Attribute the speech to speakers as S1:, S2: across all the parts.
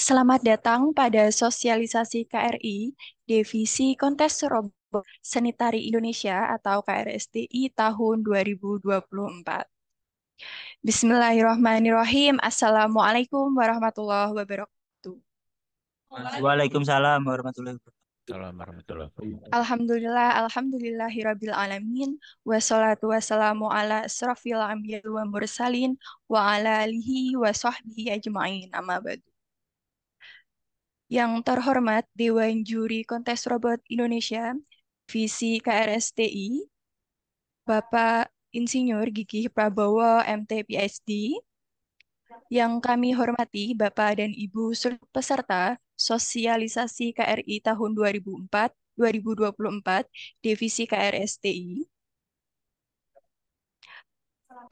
S1: Selamat datang pada sosialisasi KRI, Divisi Kontes Robot Seni Tari Indonesia atau KRSTI tahun 2024. Bismillahirrahmanirrahim. Assalamualaikum warahmatullahi wabarakatuh.
S2: Waalaikumsalam warahmatullahi wabarakatuh.
S3: Assalamualaikum warahmatullahi wabarakatuh.
S1: Alhamdulillah, alhamdulillahirabbil alamin. Wassalatu wassalamu ala asrafil anbiya wa mursalin wa ala alihi wa sahbihi ajma'in. Amma ba'du. Yang terhormat Dewan Juri Kontes Robot Indonesia, Visi KRSTI, Bapak Insinyur Gigih Prabowo, MT PhD, yang kami hormati Bapak dan Ibu seluruh peserta sosialisasi KRI tahun 2024, Divisi KRSTI.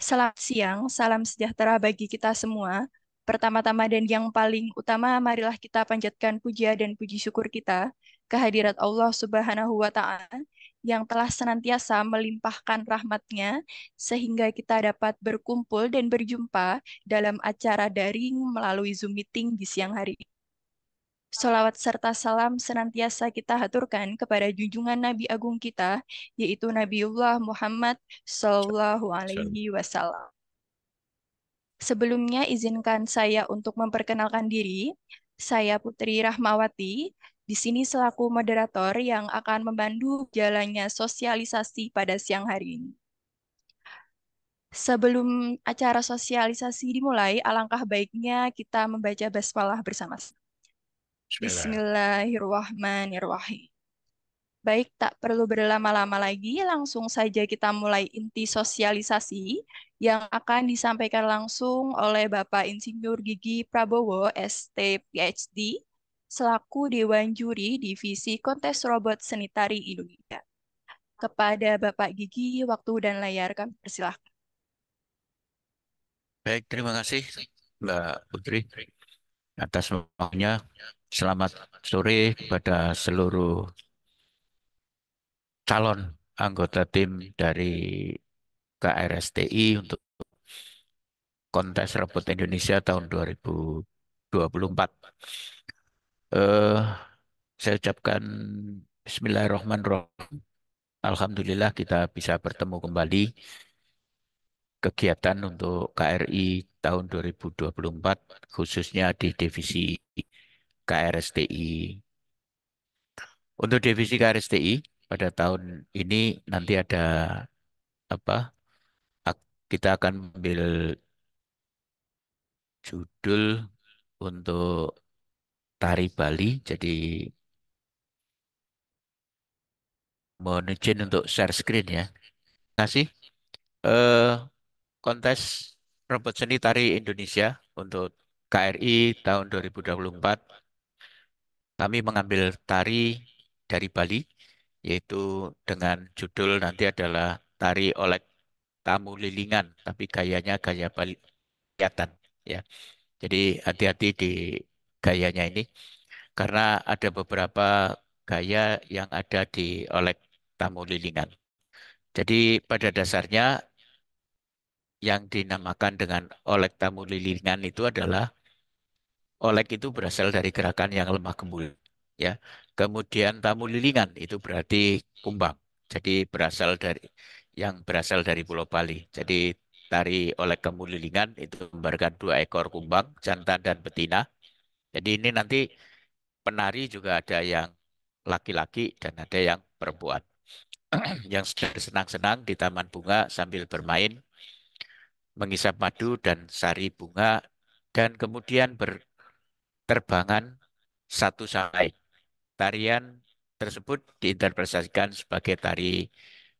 S1: Selamat siang, salam sejahtera bagi kita semua. Pertama-tama dan yang paling utama, marilah kita panjatkan puja dan puji syukur kita kehadirat Allah Subhanahu wa Ta'ala yang telah senantiasa melimpahkan rahmat-Nya sehingga kita dapat berkumpul dan berjumpa dalam acara daring melalui Zoom meeting di siang hari ini. Salawat serta salam senantiasa kita haturkan kepada junjungan Nabi Agung kita, yaitu Nabiullah Muhammad Sallallahu Alaihi Wasallam. Sebelumnya izinkan saya untuk memperkenalkan diri. Saya Putri Rahmawati, di sini selaku moderator yang akan membantu jalannya sosialisasi pada siang hari ini. Sebelum acara sosialisasi dimulai, alangkah baiknya kita membaca basmalah bersama-sama. Bismillahirrahmanirrahim. Baik, tak perlu berlama-lama lagi, langsung saja kita mulai inti sosialisasi yang akan disampaikan langsung oleh Bapak Insinyur Gigi Prabowo, ST PhD, selaku Dewan Juri Divisi Kontes Robot Seni Tari Indonesia. Kepada Bapak Gigi, waktu dan layar kami persilahkan.
S3: Baik, terima kasih Mbak Putri atas waktunya. Selamat sore kepada seluruh calon anggota tim dari KRSTI untuk Kontes Robot Indonesia tahun 2024. Eh, saya ucapkan Bismillahirrahmanirrahim. Alhamdulillah kita bisa bertemu kembali kegiatan untuk KRI tahun 2024 khususnya di divisi KRSTI. Untuk divisi KRSTI pada tahun ini nanti ada apa? Kita akan ambil judul untuk tari Bali. Jadi mohon izin untuk share screen ya. Terima kasih. Eh, Kontes Robot Seni Tari Indonesia untuk KRI tahun 2024. Kami mengambil tari dari Bali, yaitu dengan judul nanti adalah tari olek tamu lilingan, tapi gayanya gaya Bali kelihatan ya. Jadi hati-hati di gayanya ini, karena ada beberapa gaya yang ada di olek tamu lilingan. Jadi pada dasarnya yang dinamakan dengan olek tamu lilingan itu adalah olek itu berasal dari gerakan yang lemah gembul, ya. Kemudian tamu lilingan itu berarti kumbang. Jadi berasal dari Pulau Bali. Jadi tari olek tamu lilingan itu menggambarkan dua ekor kumbang, jantan dan betina. Jadi ini nanti penari juga ada yang laki-laki dan ada yang perempuan. Yang sedang senang-senang di taman bunga sambil bermain, mengisap madu dan sari bunga, dan kemudian berterbangan satu sama lain. Tarian tersebut diinterpretasikan sebagai tari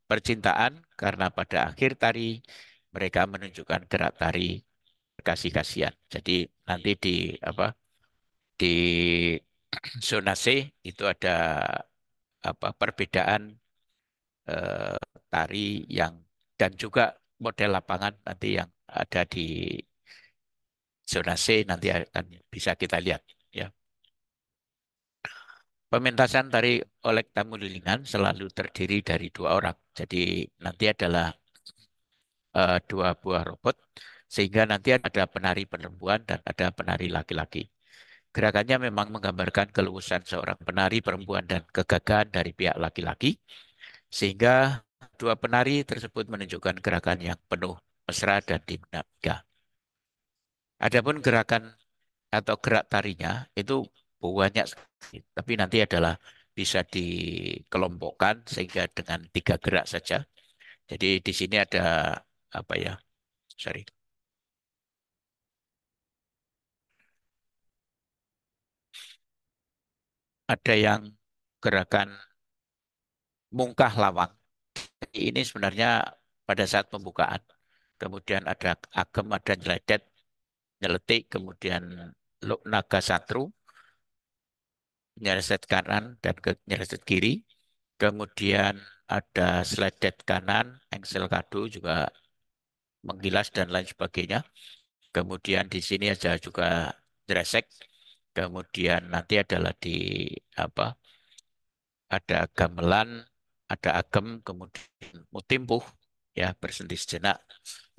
S3: percintaan karena pada akhir tari mereka menunjukkan gerak tari kasih-kasihan. Jadi nanti di zona C itu ada perbedaan eh, tari yang dan juga model lapangan nanti yang ada di zona C nanti akan bisa kita lihat ya. Pementasan tari olek tamu lilingan selalu terdiri dari dua orang. Jadi nanti adalah dua buah robot sehingga nanti ada penari perempuan dan ada penari laki-laki. Gerakannya memang menggambarkan keluhusan seorang penari perempuan dan kegagahan dari pihak laki-laki, sehingga dua penari tersebut menunjukkan gerakan yang penuh mesra dan dinamika. Adapun gerakan atau gerak tarinya itu banyak sekali, tapi nanti adalah bisa dikelompokkan sehingga dengan 3 gerak saja. Jadi di sini ada apa ya? Sorry, ada yang gerakan mungkah lawang. Ini sebenarnya pada saat pembukaan. Kemudian ada agem, ada nyeledet, nyeletik, kemudian naga satru, nyeleset kanan dan nyeleset kiri. Kemudian ada sledet kanan, engsel kado juga menggilas dan lain sebagainya. Kemudian di sini ada juga dresek. Kemudian nanti adalah di apa? Ada gamelan, ada agem, kemudian mutimpuh, ya berhenti sejenak.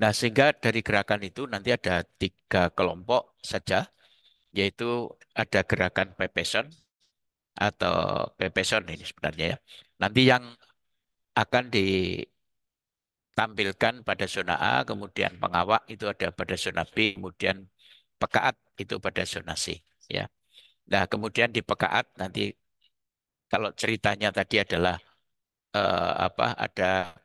S3: Nah, sehingga dari gerakan itu nanti ada 3 kelompok saja, yaitu ada gerakan pepeson atau pepeson ini sebenarnya ya. Nanti yang akan ditampilkan pada zona A, kemudian pengawak itu ada pada zona B, kemudian pekaat itu pada zona C. Ya. Nah, kemudian di pekaat nanti kalau ceritanya tadi adalah apa ada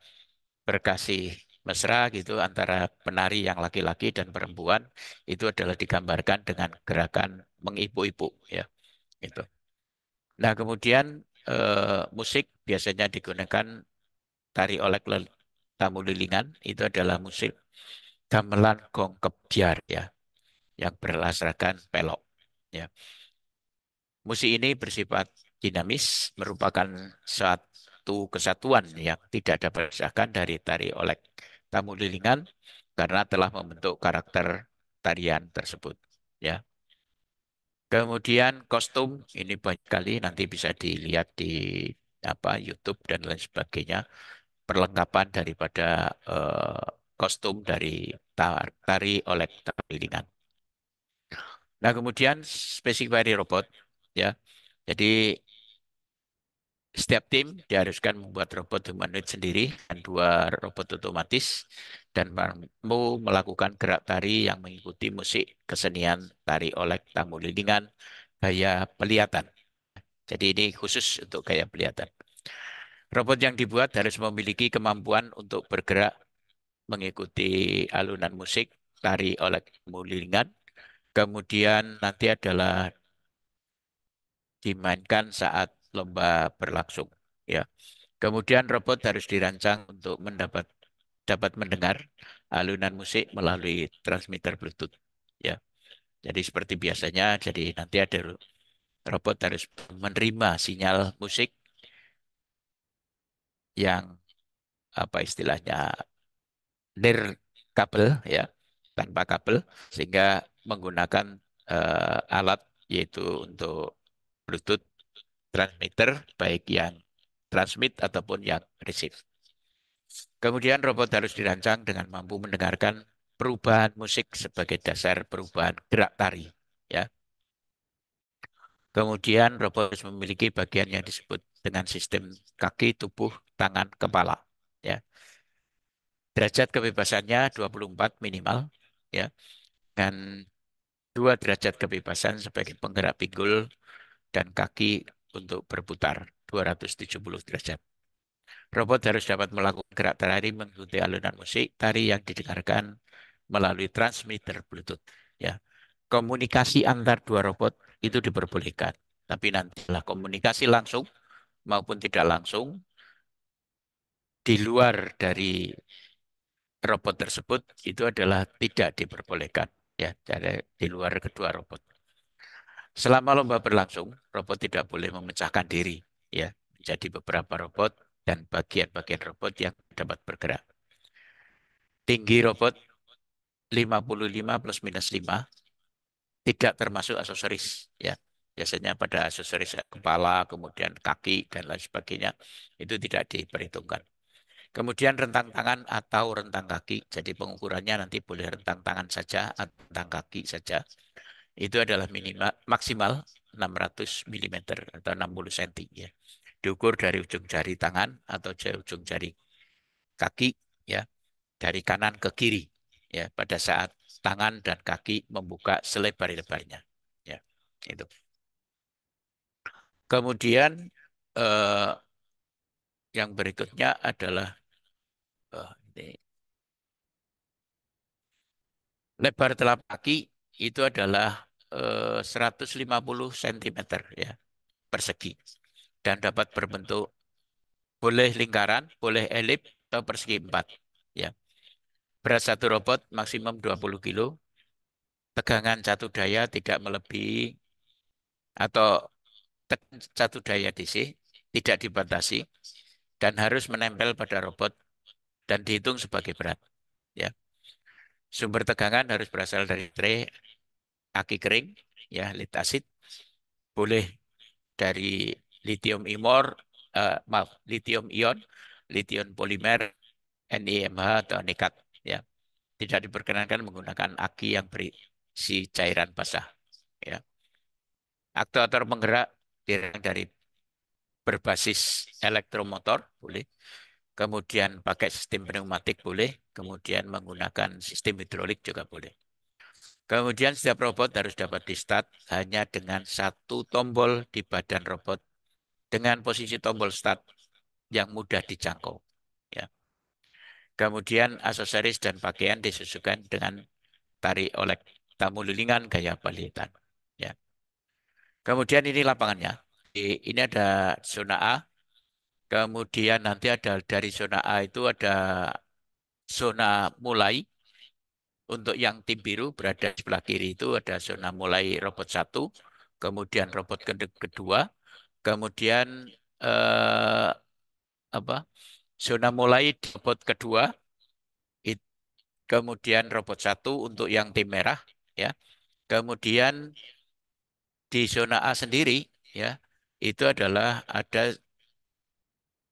S3: berkasih mesra gitu antara penari yang laki-laki dan perempuan itu adalah digambarkan dengan gerakan mengipu-ipu ya itu. Nah, kemudian musik biasanya digunakan tari olek tamu lilingan itu adalah musik gamelan gong kebyar ya yang berlasrakan pelok ya. Musik ini bersifat dinamis merupakan suatu kesatuan yang tidak dapat dipisahkan dari tari olek tamu lilingan karena telah membentuk karakter tarian tersebut ya. Kemudian kostum ini banyak kali nanti bisa dilihat di apa YouTube dan lain sebagainya perlengkapan daripada eh, kostum dari tari oleh lilingan. Nah, kemudian spesifikasi robot ya. Jadi setiap tim diharuskan membuat robot humanoid sendiri dan 2 robot otomatis dan mampu melakukan gerak tari yang mengikuti musik kesenian tari oleh tamu lilingan gaya pelihatan. Jadi ini khusus untuk gaya pelihatan. Robot yang dibuat harus memiliki kemampuan untuk bergerak mengikuti alunan musik tari oleh tamu lilingan. Kemudian nanti adalah dimainkan saat lomba berlangsung. Ya. Kemudian robot harus dirancang untuk dapat mendengar alunan musik melalui transmitter Bluetooth. Ya. Jadi seperti biasanya, jadi nanti ada robot harus menerima sinyal musik yang apa istilahnya kabel ya, tanpa kabel sehingga menggunakan alat yaitu untuk Bluetooth transmitter baik yang transmit ataupun yang receive. Kemudian robot harus dirancang dengan mampu mendengarkan perubahan musik sebagai dasar perubahan gerak tari. Ya. Kemudian robot harus memiliki bagian yang disebut dengan sistem kaki, tubuh, tangan, kepala. Ya. Derajat kebebasannya 24 minimal. Ya. Dan 2 derajat kebebasan sebagai penggerak pinggul dan kaki untuk berputar 270 derajat. Robot harus dapat melakukan gerak tari mengikuti alunan musik tari yang didengarkan melalui transmitter Bluetooth. Ya, komunikasi antar 2 robot itu diperbolehkan, tapi nantilah komunikasi langsung maupun tidak langsung di luar dari robot tersebut itu adalah tidak diperbolehkan. Ya, dari di luar kedua robot. Selama lomba berlangsung, robot tidak boleh memecahkan diri, ya, menjadi beberapa robot dan bagian-bagian robot yang dapat bergerak. Tinggi robot 55 plus minus 5 tidak termasuk aksesoris ya. Biasanya pada aksesoris kepala, kemudian kaki dan lain sebagainya itu tidak diperhitungkan. Kemudian rentang tangan atau rentang kaki. Jadi pengukurannya nanti boleh rentang tangan saja atau rentang kaki saja. itu adalah minimal maksimal 600 mm atau 60 cm ya. Diukur dari ujung jari tangan atau ujung jari kaki ya, dari kanan ke kiri ya pada saat tangan dan kaki membuka selebar-lebarnya ya. Itu. Kemudian eh, yang berikutnya adalah ini lebar telapak kaki itu adalah 150 cm ya persegi dan dapat berbentuk boleh lingkaran, boleh elip atau persegi empat ya. Berat satu robot maksimum 20 kilo, tegangan satu daya tidak melebihi atau satu daya DC tidak dibatasi dan harus menempel pada robot dan dihitung sebagai berat ya. Sumber tegangan harus berasal dari baterai aki kering ya, lead acid, boleh dari lithium imor, maaf, lithium ion, lithium polimer, NiMH atau nikat ya. Tidak diperkenankan menggunakan aki yang berisi cairan basah ya. Aktuator penggerak dari berbasis elektromotor boleh, kemudian pakai sistem pneumatik boleh, kemudian menggunakan sistem hidrolik juga boleh. Kemudian setiap robot harus dapat di-start hanya dengan satu tombol di badan robot dengan posisi tombol start yang mudah dijangkau. Ya. Kemudian aksesoris dan pakaian disesuaikan dengan tari olek tamu lilingan gaya palitan. Ya. Kemudian ini lapangannya. Ini ada zona A. Kemudian nanti ada dari zona A itu ada zona mulai. Untuk yang tim biru berada di sebelah kiri itu ada zona mulai robot satu, kemudian robot kedua, kemudian eh, apa? Zona mulai robot kedua, kemudian robot satu untuk yang tim merah, ya. Kemudian di zona A sendiri, ya, itu adalah ada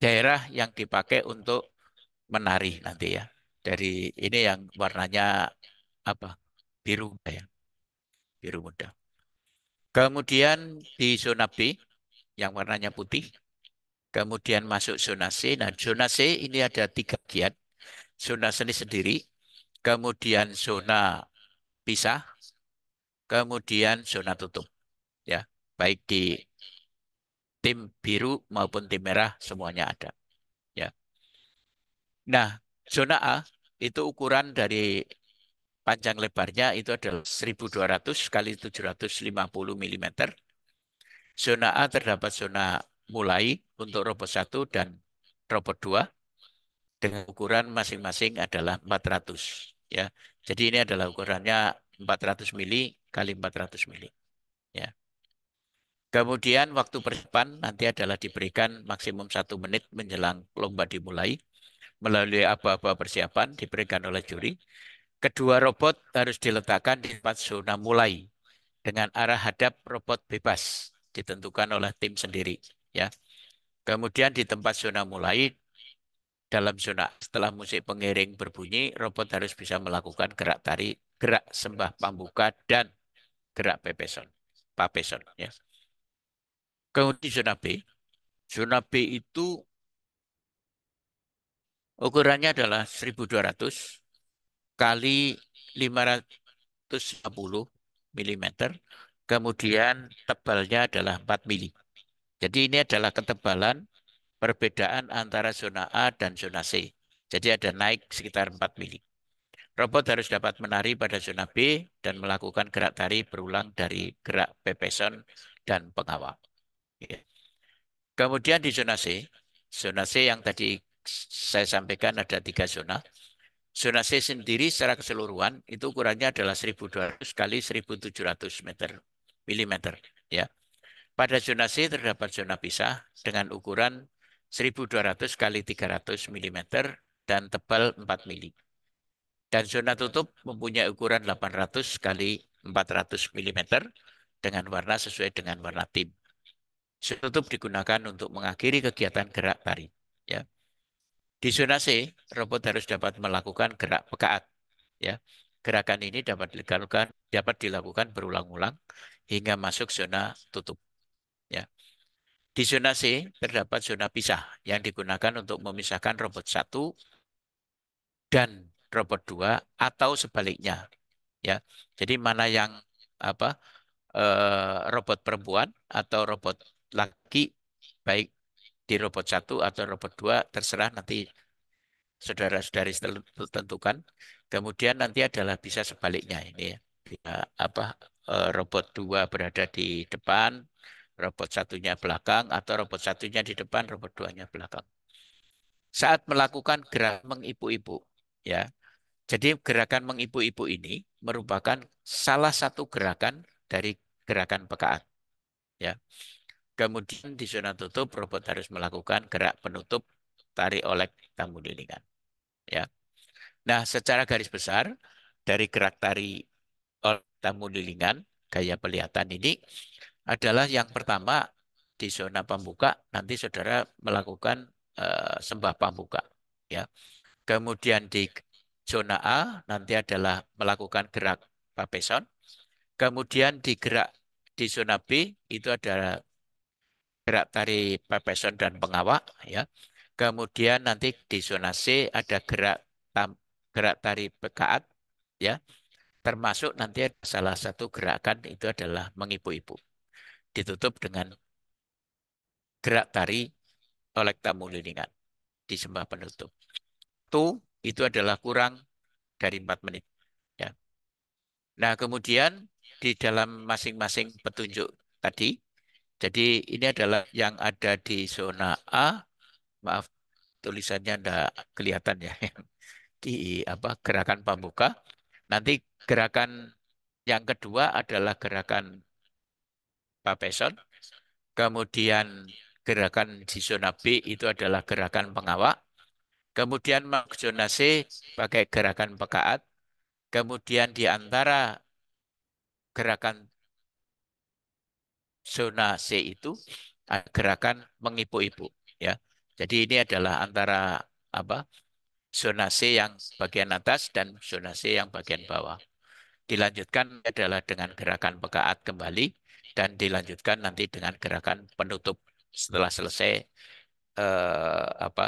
S3: daerah yang dipakai untuk menari nanti ya. Dari ini yang warnanya apa? Biru ya, biru muda. Kemudian di zona B yang warnanya putih, kemudian masuk zona C. Nah, zona C ini ada tiga bagian. Zona seni sendiri, kemudian zona pisah, kemudian zona tutup. Ya, baik di tim biru maupun tim merah semuanya ada. Ya. Nah, zona A itu ukuran dari panjang lebarnya itu adalah 1200 kali 750 mm. Zona A terdapat zona mulai untuk robot satu dan robot 2 dengan ukuran masing-masing adalah 400 ya. Jadi ini adalah ukurannya 400 mili kali 400 mili ya. Kemudian waktu persiapan nanti adalah diberikan maksimum 1 menit menjelang lomba dimulai melalui aba-aba persiapan diberikan oleh juri. Kedua robot harus diletakkan di tempat zona mulai dengan arah hadap robot bebas ditentukan oleh tim sendiri ya. Kemudian di tempat zona mulai dalam zona setelah musik pengiring berbunyi, robot harus bisa melakukan gerak tari, gerak sembah pambuka dan gerak pepeson, papeson ya. Kemudian zona B itu ukurannya adalah 1200 kali 550 mm. Kemudian tebalnya adalah 4 mili. Jadi ini adalah ketebalan perbedaan antara zona A dan zona C. Jadi ada naik sekitar 4 mili. Robot harus dapat menari pada zona B dan melakukan gerak tari berulang dari gerak pepeson dan pengawal. Ya. Kemudian di zona C yang tadi saya sampaikan ada 3 zona. Zona C sendiri secara keseluruhan itu ukurannya adalah 1200 kali 1700 milimeter. Ya. Pada zona C terdapat zona pisah dengan ukuran 1200 kali 300 milimeter dan tebal 4 mili. Dan zona tutup mempunyai ukuran 800 kali 400 milimeter dengan warna sesuai dengan warna tim. Zona tutup digunakan untuk mengakhiri kegiatan gerak tari. Ya. Di zona C, robot harus dapat melakukan gerak pekaat. Ya. Gerakan ini dapat dilakukan berulang-ulang hingga masuk zona tutup. Ya. Di zona C terdapat zona pisah yang digunakan untuk memisahkan robot 1 dan robot 2 atau sebaliknya. Ya. Jadi mana yang apa robot perempuan atau robot laki, baik di robot 1 atau robot 2 terserah nanti saudara-saudari tentukan. Kemudian nanti adalah bisa sebaliknya ini ya. Bisa, robot 2 berada di depan, robot satunya belakang, atau robot satunya di depan, robot duanya belakang. Saat melakukan gerak mengipu-ipu, ya. Jadi gerakan mengipu-ipu ini merupakan salah satu gerakan dari gerakan pekaan, ya. Kemudian di zona tutup, robot harus melakukan gerak penutup tarik oleh tamu lilingan, ya. Nah, secara garis besar dari gerak tari oleh tamu lilingan gaya pelihatan ini adalah yang pertama di zona pembuka nanti saudara melakukan sembah pembuka, ya. Kemudian di zona A nanti adalah melakukan gerak papeson. Kemudian di zona B itu adalah gerak tari papeson dan pengawak, ya. Kemudian nanti di zona C ada gerak tari pekaat, ya. Termasuk nanti ada salah satu gerakan itu adalah mengipu-ipu. Ditutup dengan gerak tari oleh tamu lilingan di sembah penutup. Itu adalah kurang dari 4 menit. Ya. Nah, kemudian di dalam masing-masing petunjuk tadi, jadi ini adalah yang ada di zona A, maaf tulisannya tidak kelihatan ya, di gerakan pembuka. Nanti gerakan yang kedua adalah gerakan papeson. Kemudian gerakan di zona B itu adalah gerakan pengawak. Kemudian zona C pakai gerakan pekaat. Kemudian di antara gerakan zona C itu ada gerakan mengipu-ipu, ya. Jadi ini adalah antara apa zona C yang bagian atas dan zona C yang bagian bawah. Dilanjutkan adalah dengan gerakan pekaat kembali dan dilanjutkan nanti dengan gerakan penutup setelah selesai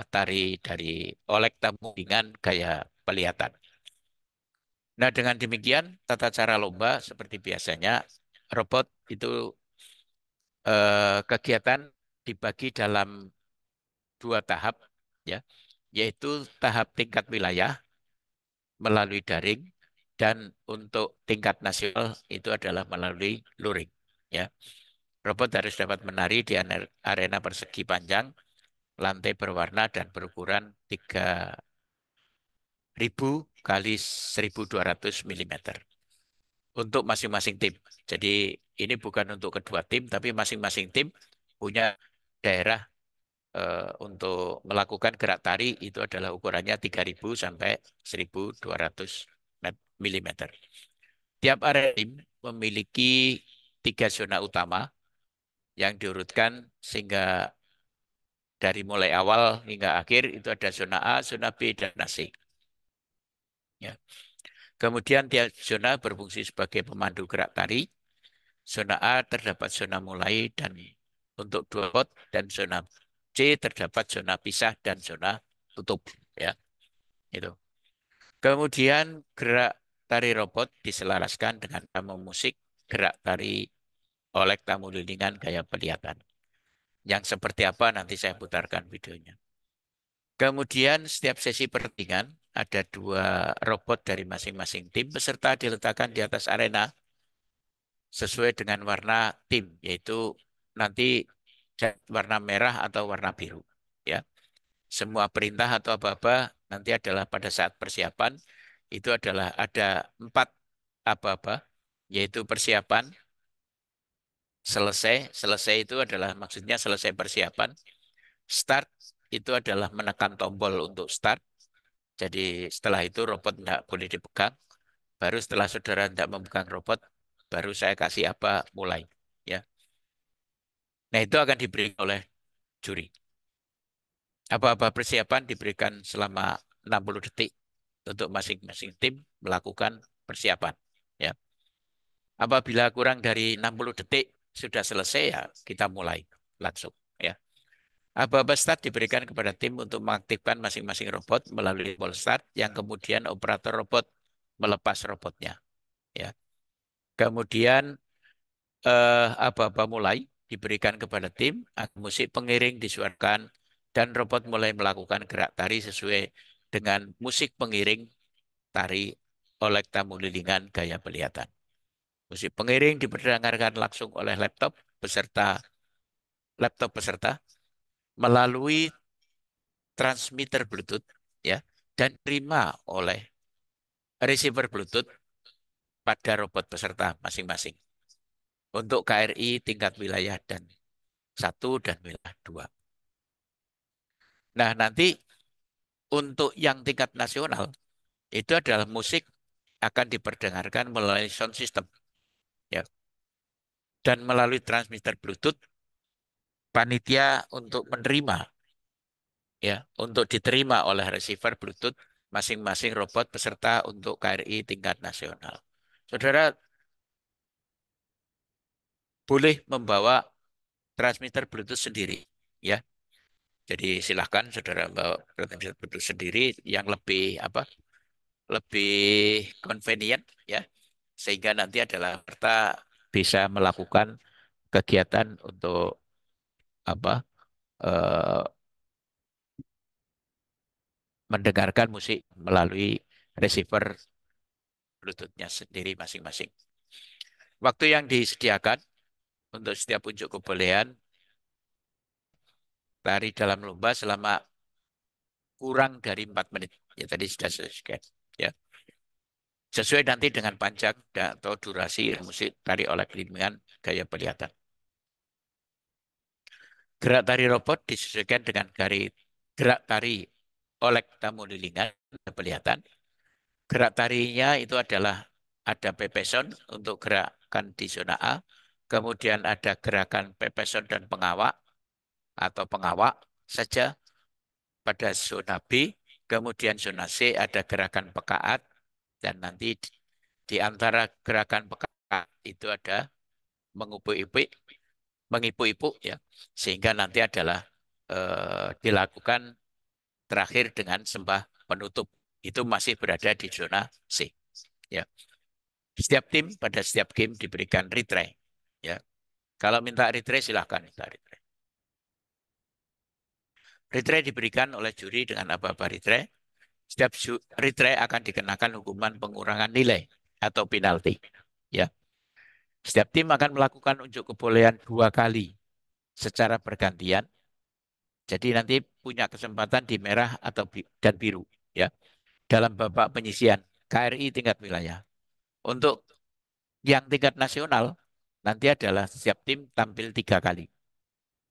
S3: tari dari olek tamu dengan gaya pelihatan. Nah, dengan demikian tata cara lomba seperti biasanya robot itu kegiatan dibagi dalam 2 tahap, ya, yaitu tahap tingkat wilayah melalui daring dan untuk tingkat nasional itu adalah melalui luring, ya. Robot harus dapat menari di arena persegi panjang, lantai berwarna dan berukuran 3.000 kali 1.200 mm untuk masing-masing tim. Jadi ini bukan untuk kedua tim, tapi masing-masing tim punya daerah untuk melakukan gerak tari itu adalah ukurannya 3.000 sampai 1.200 mm. Tiap area tim memiliki 3 zona utama yang diurutkan sehingga dari mulai awal hingga akhir itu ada zona A, zona B, dan zona C. Ya. Kemudian tiap zona berfungsi sebagai pemandu gerak tari. Zona A terdapat zona mulai dan untuk 2 pot dan zona C terdapat zona pisah dan zona tutup, ya. Itu. Kemudian gerak tari robot diselaraskan dengan tamu musik gerak tari oleh tamu lilingan gaya pelihatan. Yang seperti apa nanti saya putarkan videonya. Kemudian setiap sesi pertandingan ada 2 robot dari masing-masing tim peserta diletakkan di atas arena sesuai dengan warna tim, yaitu nanti warna merah atau warna biru, ya. Semua perintah atau apa-apa nanti adalah pada saat persiapan itu adalah ada 4 apa-apa, yaitu persiapan, selesai itu adalah maksudnya selesai persiapan, start itu adalah menekan tombol untuk start. Jadi setelah itu robot tidak boleh dipegang. Baru setelah saudara tidak memegang robot, baru saya kasih apa mulai, ya. Nah, itu akan diberi oleh juri. Apa-apa persiapan diberikan selama 60 detik untuk masing-masing tim melakukan persiapan. Ya. Apabila kurang dari 60 detik sudah selesai ya kita mulai langsung. Ya. Aba-aba start diberikan kepada tim untuk mengaktifkan masing-masing robot melalui tombol start yang kemudian operator robot melepas robotnya. Ya. Kemudian aba-aba mulai diberikan kepada tim, musik pengiring disuarakan dan robot mulai melakukan gerak tari sesuai dengan musik pengiring tari oleh tamu lilingan gaya pelihatan. Musik pengiring diperdengarkan langsung oleh laptop peserta melalui transmitter Bluetooth ya dan terima oleh receiver Bluetooth pada robot peserta masing-masing untuk KRI tingkat wilayah dan 1 dan wilayah 2. Nah, nanti untuk yang tingkat nasional itu adalah musik akan diperdengarkan melalui sound system ya dan melalui transmitter Bluetooth panitia untuk menerima ya untuk diterima oleh receiver Bluetooth masing-masing robot peserta untuk KRI tingkat nasional. Saudara boleh membawa transmitter Bluetooth sendiri ya. Jadi silahkan saudara bawa transmitter Bluetooth sendiri yang lebih apa? Lebih convenient ya. Sehingga nanti adalah peserta bisa melakukan kegiatan untuk apa? eh, mendengarkan musik melalui receiver Bluetooth-nya sendiri masing-masing. Waktu yang disediakan untuk setiap unjuk kebolehan lari dalam lomba selama kurang dari 4 menit. Ya tadi sudah disediakan. Ya. Sesuai nanti dengan panjang atau durasi musik tari oleh bimbingan gaya pelihatan. Gerak tari robot disesuaikan dengan gerak tari oleh tamu lilingan pelihatan. Gerak tarinya itu adalah ada pepeson untuk gerakan di zona A, kemudian ada gerakan pepeson dan pengawak atau pengawak saja pada zona B, kemudian zona C ada gerakan pekaat, dan nanti di antara gerakan pekaat itu ada mengipu-ipu, mengipu-ipu ya, sehingga nanti adalah dilakukan terakhir dengan sembah penutup. Itu masih berada di zona C. Ya. Setiap tim pada setiap game diberikan retry. Ya. Kalau minta retry silahkan minta retry. Retry diberikan oleh juri dengan apa-apa retry. Setiap retry akan dikenakan hukuman pengurangan nilai atau penalti. Ya. Setiap tim akan melakukan unjuk kebolehan 2 kali secara bergantian. Jadi nanti punya kesempatan di merah atau dan biru. Ya. Dalam babak penyisian KRI tingkat wilayah. Untuk yang tingkat nasional nanti adalah setiap tim tampil 3 kali.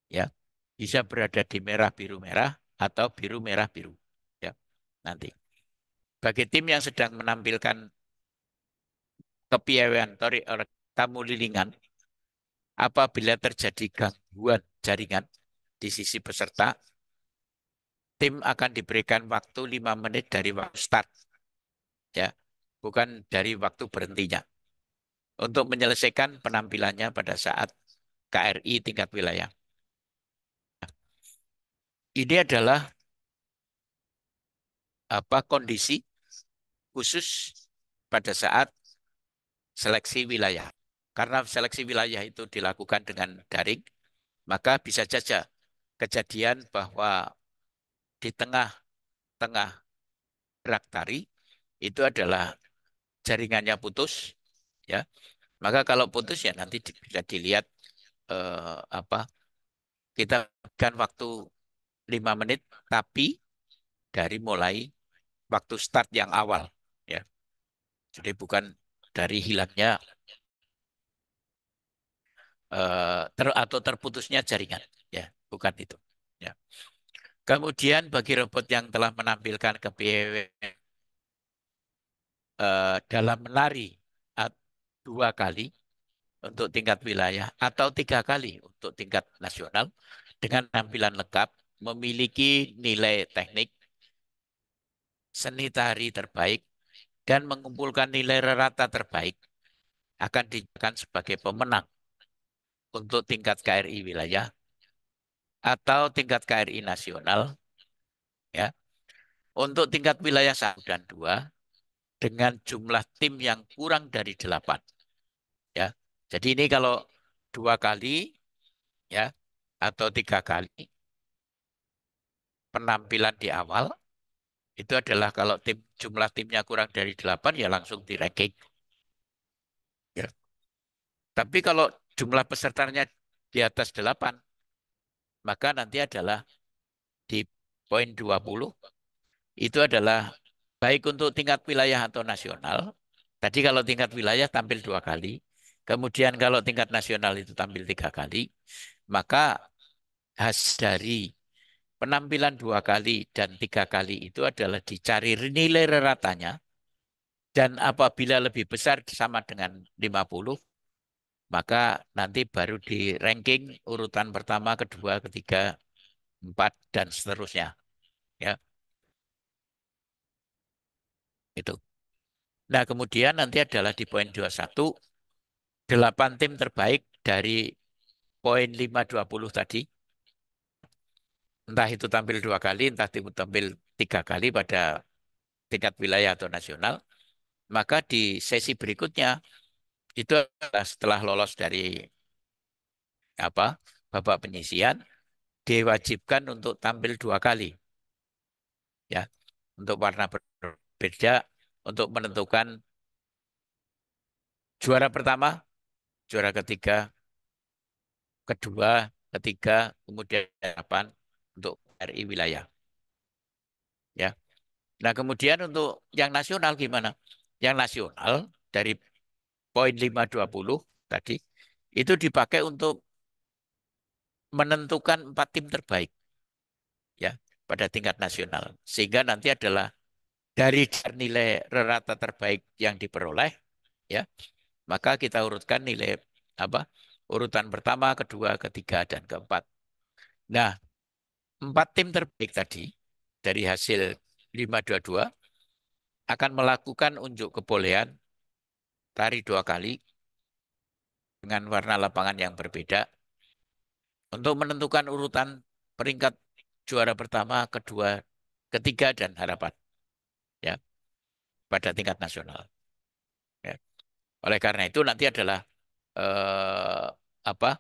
S3: Ya. Bisa berada di merah biru merah atau biru merah biru. Ya. Nanti. Bagi tim yang sedang menampilkan kepiawaian tamu lilingan, apabila terjadi gangguan jaringan di sisi peserta, tim akan diberikan waktu 5 menit dari waktu start. Ya. Bukan dari waktu berhentinya. Untuk menyelesaikan penampilannya pada saat KRI tingkat wilayah. Ini adalah kondisi khusus pada saat seleksi wilayah. Karena seleksi wilayah itu dilakukan dengan daring, maka bisa saja kejadian bahwa di tengah-tengah gerak tari itu adalah jaringannya putus, ya. Maka kalau putus ya nanti bisa dilihat apa kita berikan waktu 5 menit, tapi dari mulai waktu start yang awal, ya. Jadi bukan dari hilangnya atau terputusnya jaringan, ya, bukan itu. Ya. Kemudian bagi robot yang telah menampilkan kepiawaian dalam menari 2 kali untuk tingkat wilayah atau 3 kali untuk tingkat nasional dengan tampilan lengkap, memiliki nilai teknik seni tari terbaik dan mengumpulkan nilai rata terbaik akan dijadikan sebagai pemenang untuk tingkat KRI wilayah atau tingkat KRI nasional, ya. Untuk tingkat wilayah 1 dan 2 dengan jumlah tim yang kurang dari 8, ya. Jadi ini kalau 2 kali, ya, atau 3 kali penampilan di awal itu adalah kalau jumlah timnya kurang dari 8 ya langsung di ranking. Ya. Tapi kalau jumlah pesertanya di atas 8, maka nanti adalah di poin 20 itu adalah baik untuk tingkat wilayah atau nasional. Tadi kalau tingkat wilayah tampil 2 kali, kemudian kalau tingkat nasional itu tampil 3 kali, maka hasil dari penampilan 2 kali dan 3 kali itu adalah dicari nilai ratanya, dan apabila lebih besar sama dengan 50, maka nanti baru di ranking urutan pertama, kedua, ketiga, 4, dan seterusnya. Ya, itu. Nah, kemudian nanti adalah di poin 21, 8 tim terbaik dari poin 520 tadi, entah itu tampil 2 kali, entah itu tampil 3 kali pada tingkat wilayah atau nasional, maka di sesi berikutnya itu adalah setelah lolos dari babak penyisian, diwajibkan untuk tampil 2 kali, ya, untuk warna berbeda untuk menentukan juara pertama, juara ketiga, kedua, ketiga, kemudian 8 untuk RI wilayah. Ya. Nah, kemudian untuk yang nasional gimana? Yang nasional dari poin 520 tadi itu dipakai untuk menentukan 4 tim terbaik, ya, pada tingkat nasional. Sehingga nanti adalah dari nilai rata terbaik yang diperoleh, ya, maka kita urutkan nilai apa? Urutan pertama, kedua, ketiga, dan keempat. Nah, 4 tim terbaik tadi dari hasil 522 akan melakukan unjuk kebolehan tari 2 kali dengan warna lapangan yang berbeda untuk menentukan urutan peringkat juara pertama, kedua, ketiga, dan harapan, ya, pada tingkat nasional. Ya. Oleh karena itu nanti adalah eh, apa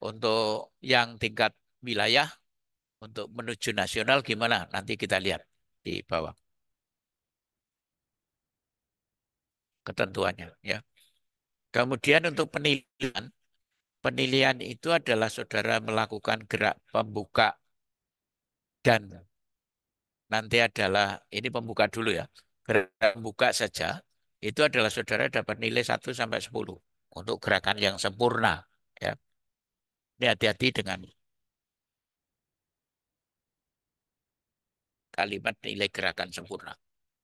S3: untuk yang tingkat wilayah untuk menuju nasional gimana? Nanti kita lihat di bawah ketentuannya, ya. Kemudian untuk penilaian, penilaian itu adalah saudara melakukan gerak pembuka, dan nanti adalah ini pembuka dulu, ya. Gerak pembuka saja itu adalah saudara dapat nilai 1 sampai 10 untuk gerakan yang sempurna, ya. Ini hati-hati dengan kalimat nilai gerakan sempurna,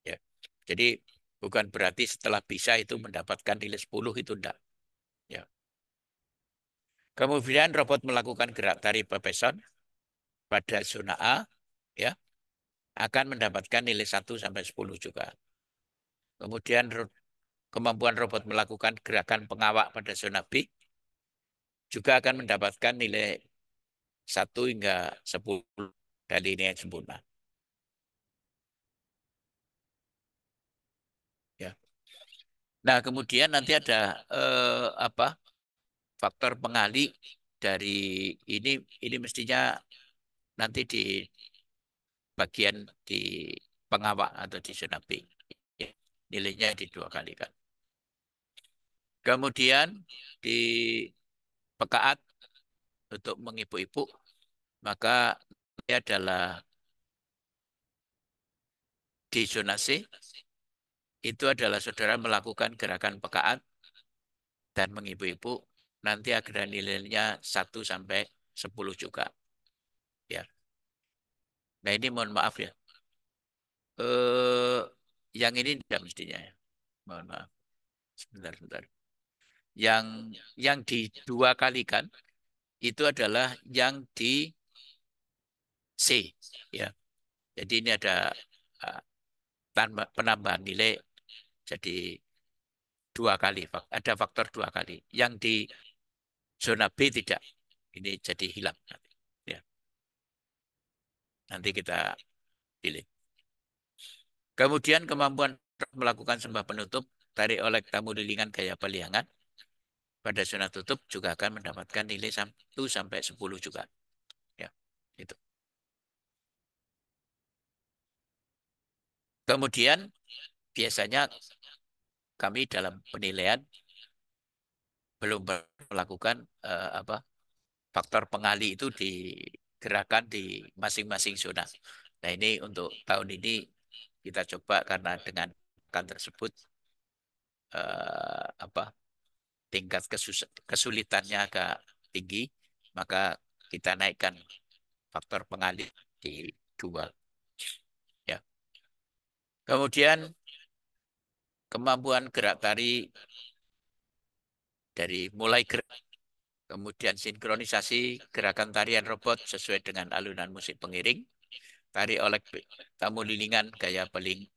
S3: ya. Jadi bukan berarti setelah bisa itu mendapatkan nilai 10, itu enggak, ya. Kemudian robot melakukan gerak tari pepeson pada zona A, ya, akan mendapatkan nilai 1 sampai 10 juga. Kemudian kemampuan robot melakukan gerakan pengawak pada zona B juga akan mendapatkan nilai 1 hingga 10 dari nilai sempurna. Ya. Nah, kemudian nanti ada faktor pengali dari ini. Ini mestinya nanti di bagian di pengawak atau di zona B. Ya. Nilainya di 2 kalikan. Kemudian di pekaat untuk mengipu-ipu, maka ini adalah di zona C, itu adalah saudara melakukan gerakan pekaat dan mengipu-ipu, nanti ada nilainya 1 sampai 10 juga. Ya. Nah, ini mohon maaf, ya. Eh, yang ini tidak mestinya, ya. Mohon maaf. Sebentar, sebentar. Yang di 2 kalikan itu adalah yang di C, ya. Jadi ini ada penambahan nilai Jadi dua kali, ada faktor dua kali. Yang di zona B tidak, ini jadi hilang. Ya, nanti kita pilih. Kemudian kemampuan melakukan sembah penutup, tarik oleh tamu lilingan gaya peliangan pada zona tutup juga akan mendapatkan nilai 1 sampai 10 juga. Ya, itu. Kemudian biasanya kami dalam penilaian belum melakukan faktor pengali itu digerakkan di masing-masing zona. Nah, ini untuk tahun ini kita coba karena dengan kan tersebut apa tingkat kesulitannya agak tinggi, maka kita naikkan faktor pengali di 2. Ya. Kemudian kemampuan gerak tari dari mulai gerak, kemudian sinkronisasi gerakan tarian robot sesuai dengan alunan musik pengiring, tari oleh tamu lilingan gaya pelingatan,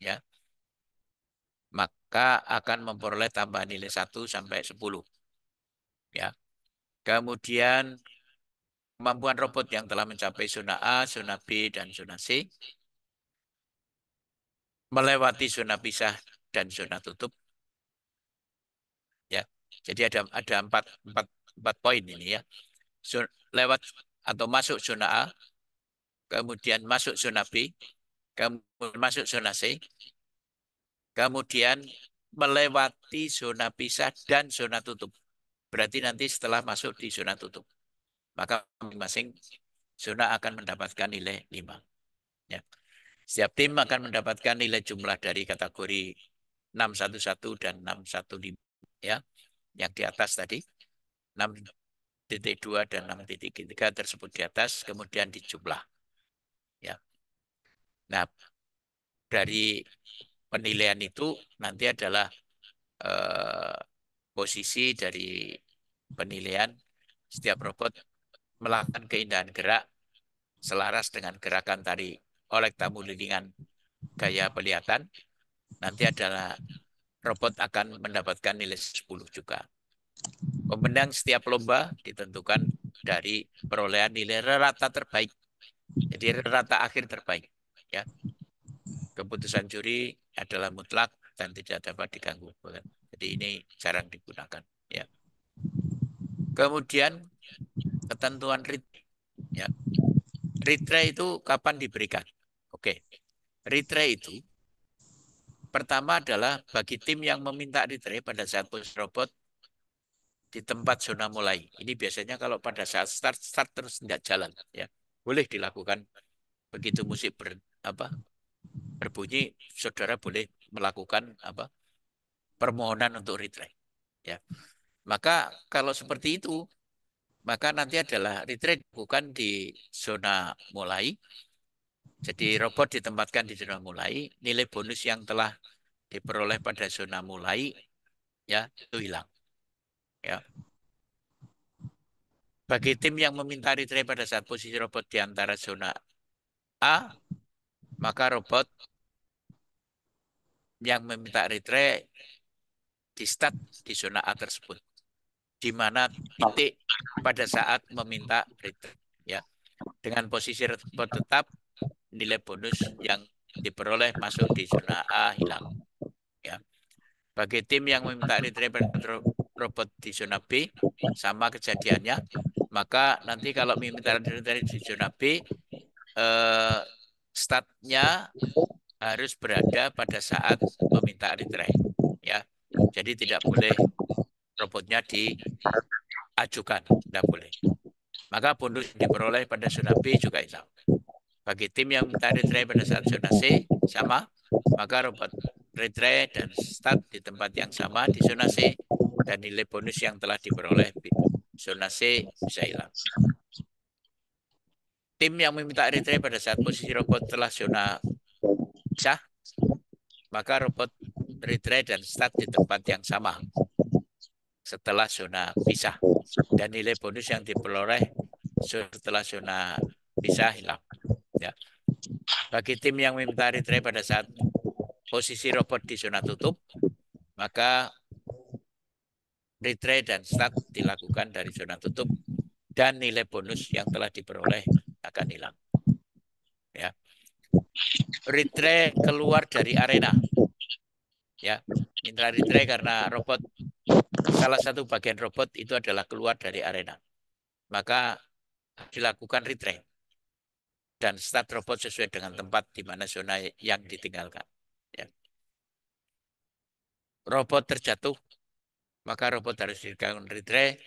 S3: ya, maka akan memperoleh tambahan nilai 1 sampai 10. Ya. Kemudian kemampuan robot yang telah mencapai zona A, zona B, dan zona C, melewati zona pisah dan zona tutup. Ya, jadi ada empat poin ini ya. Lewat atau masuk zona A, kemudian masuk zona B, kemudian masuk zona C, kemudian melewati zona pisah dan zona tutup. Berarti nanti setelah masuk di zona tutup, maka masing-masing zona akan mendapatkan nilai 5. Ya. Setiap tim akan mendapatkan nilai jumlah dari kategori 611 dan 615. Ya. Yang di atas tadi, 6.2 dan 6.3 tersebut di atas, kemudian dijumlah. Ya. Nah, dari penilaian itu nanti adalah posisi dari penilaian setiap robot melakukan keindahan gerak selaras dengan gerakan tari oleh tamu lilingan gaya pelihatan. Nanti adalah robot akan mendapatkan nilai 10 juga. Pemenang setiap lomba ditentukan dari perolehan nilai rata terbaik. Jadi rata akhir terbaik. Ya. Keputusan juri adalah mutlak dan tidak dapat diganggu. Jadi ini jarang digunakan. Ya. Kemudian ketentuan retry. Ya. Retry itu kapan diberikan? Oke. Retry itu pertama adalah bagi tim yang meminta retry pada saat posisi robot di tempat zona mulai. Ini biasanya kalau pada saat start terus tidak jalan. Ya. Boleh dilakukan. Begitu musik berbunyi, saudara boleh melakukan permohonan untuk retry. Ya. Maka kalau seperti itu, maka nanti adalah retry bukan di zona mulai. Jadi robot ditempatkan di zona mulai, nilai bonus yang telah diperoleh pada zona mulai ya itu hilang. Ya. Bagi tim yang meminta retry pada saat posisi robot di antara zona A, maka robot yang meminta retry di start di zona A tersebut, di mana titik pada saat meminta retry. Ya. Dengan posisi robot tetap, nilai bonus yang diperoleh masuk di zona A hilang. Ya. Bagi tim yang meminta retry pada robot di zona B, sama kejadiannya. Maka nanti kalau meminta retry di zona B, startnya harus berada pada saat meminta retry. Ya. Jadi tidak boleh robotnya diajukan, tidak boleh. Maka bonus yang diperoleh pada zona B juga hilang. Bagi tim yang minta retry pada saat zona C, sama, maka robot retry dan start di tempat yang sama di zona C, dan nilai bonus yang telah diperoleh di zona C bisa hilang. Tim yang meminta retry pada saat posisi robot telah zona pisah, maka robot retry dan start di tempat yang sama setelah zona pisah, dan nilai bonus yang diperoleh setelah zona pisah hilang. Ya. Bagi tim yang meminta retry pada saat posisi robot di zona tutup, maka retry dan start dilakukan dari zona tutup dan nilai bonus yang telah diperoleh akan hilang. Ya. Retry keluar dari arena. Ya. Intra retry karena robot salah satu bagian robot itu adalah keluar dari arena. Maka dilakukan retry dan start robot sesuai dengan tempat di mana zona yang ditinggalkan. Ya. Robot terjatuh, maka robot harus dilakukan retry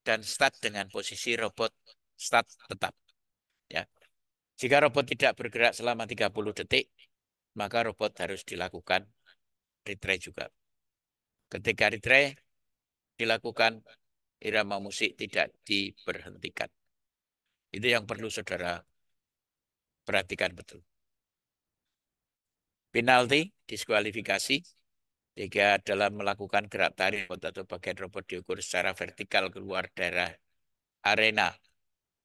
S3: dan start dengan posisi robot start tetap. Ya. Jika robot tidak bergerak selama 30 detik, maka robot harus dilakukan retry juga. Ketika retry dilakukan, irama musik tidak diberhentikan. Itu yang perlu saudara perhatikan betul. Penalti, diskualifikasi, jika dalam melakukan gerak tarik robot atau bagian robot diukur secara vertikal keluar dari arena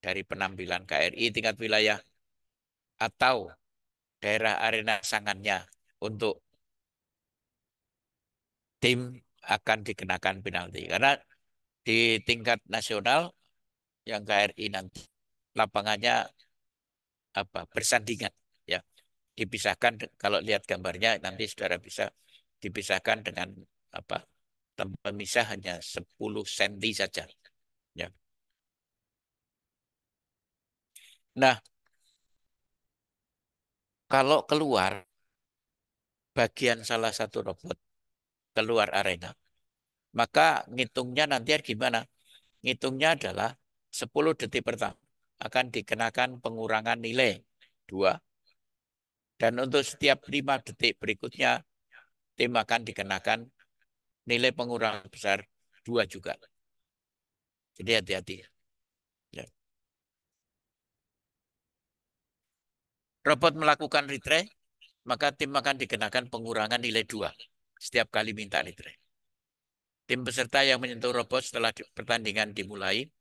S3: dari penampilan KRI tingkat wilayah atau daerah arena sangannya untuk tim akan dikenakan penalti. Karena di tingkat nasional yang KRI nanti lapangannya bersandingan, ya, dipisahkan. Kalau lihat gambarnya nanti saudara bisa dipisahkan dengan pemisah hanya 10 cm saja, ya. Nah, kalau keluar bagian salah satu robot keluar arena, maka ngitungnya nanti gimana? Ngitungnya adalah 10 detik pertama akan dikenakan pengurangan nilai 2. Dan untuk setiap 5 detik berikutnya, tim akan dikenakan nilai pengurangan besar 2 juga. Jadi hati-hati. Ya. Robot melakukan retry, maka tim akan dikenakan pengurangan nilai 2 setiap kali minta retry. Tim peserta yang menyentuh robot setelah pertandingan dimulai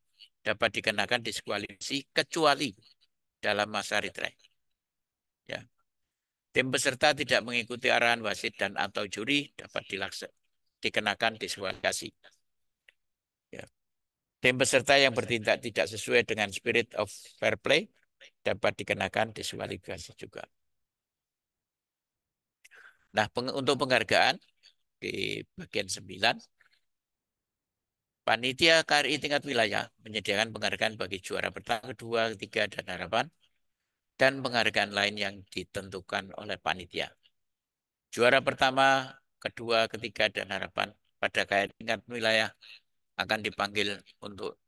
S3: dapat dikenakan diskualifikasi kecuali dalam masa retry. Ya. Tim peserta tidak mengikuti arahan wasit dan atau juri dapat dikenakan diskualifikasi. Ya. Tim peserta yang bertindak tidak sesuai dengan spirit of fair play dapat dikenakan diskualifikasi juga. Nah, untuk penghargaan di bagian 9, panitia KRI tingkat wilayah menyediakan penghargaan bagi juara pertama, kedua, ketiga, dan harapan, dan penghargaan lain yang ditentukan oleh panitia. Juara pertama, kedua, ketiga, dan harapan pada KRI tingkat wilayah akan dipanggil untuk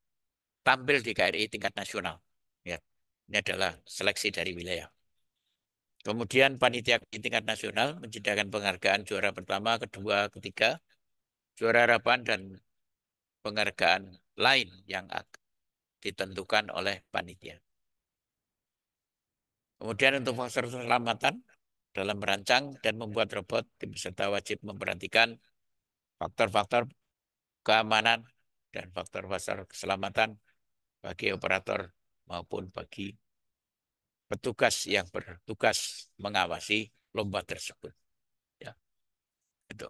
S3: tampil di KRI tingkat nasional. Ya, ini adalah seleksi dari wilayah. Kemudian panitia tingkat nasional menyediakan penghargaan juara pertama, kedua, ketiga, juara harapan, dan penghargaan lain yang ditentukan oleh panitia. Kemudian untuk faktor keselamatan dalam merancang dan membuat robot, tim peserta wajib memperhatikan faktor-faktor keamanan dan faktor-faktor keselamatan bagi operator maupun bagi petugas yang bertugas mengawasi lomba tersebut. Ya, itu.